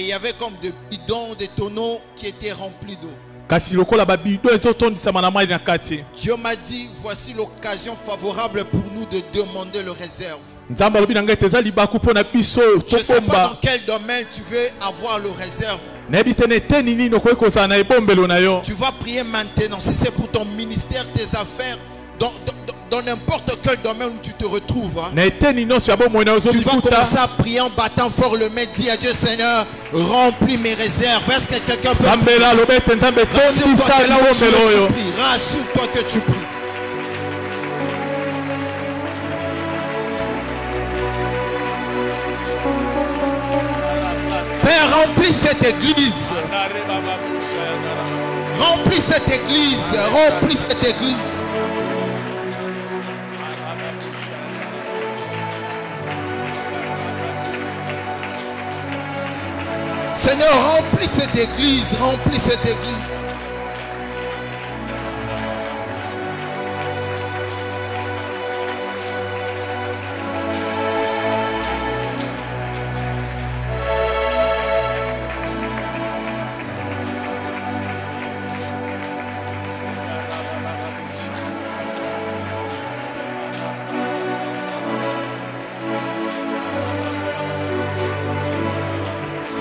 il y avait comme des bidons, des tonneaux qui étaient remplis d'eau. Dieu m'a dit, voici l'occasion favorable pour nous de demander le réserve. Je ne sais pas dans quel domaine tu veux avoir le réserve. Tu vas prier maintenant. Si c'est pour ton ministère, tes affaires, dans n'importe quel domaine où tu te retrouves, hein, na eteni nyonso ya bomoi na tu vas ozobikuta commencer à prier en battant fort le main. Dis à Dieu, Seigneur, remplis mes réserves. Est-ce que quelqu'un peut sambela loba ete nzambe rassure-toi tondisa que là où tu es, libombelo tu oyo pries. Rassure-toi que tu pries. Père, remplis cette église. Remplis cette église. Remplis cette église. Seigneur, remplis cette église. Remplis cette église.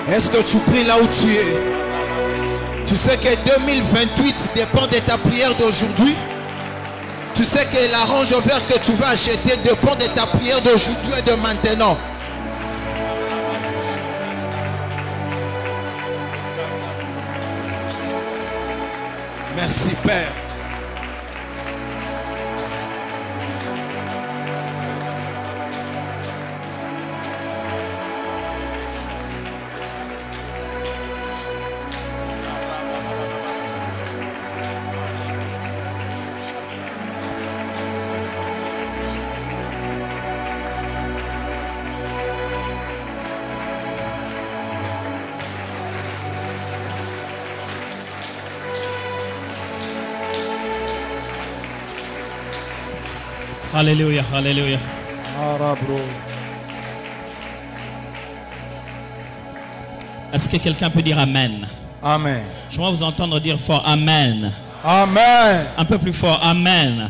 Est-ce que tu pries là où tu es? Tu sais que 2028 dépend de ta prière d'aujourd'hui. Tu sais que la Range Rover que tu vas acheter dépend de ta prière d'aujourd'hui et de maintenant. Merci Père. Alléluia, alléluia. Est-ce que quelqu'un peut dire Amen? Amen. Je vais vous entendre dire fort Amen. Amen. Un peu plus fort Amen.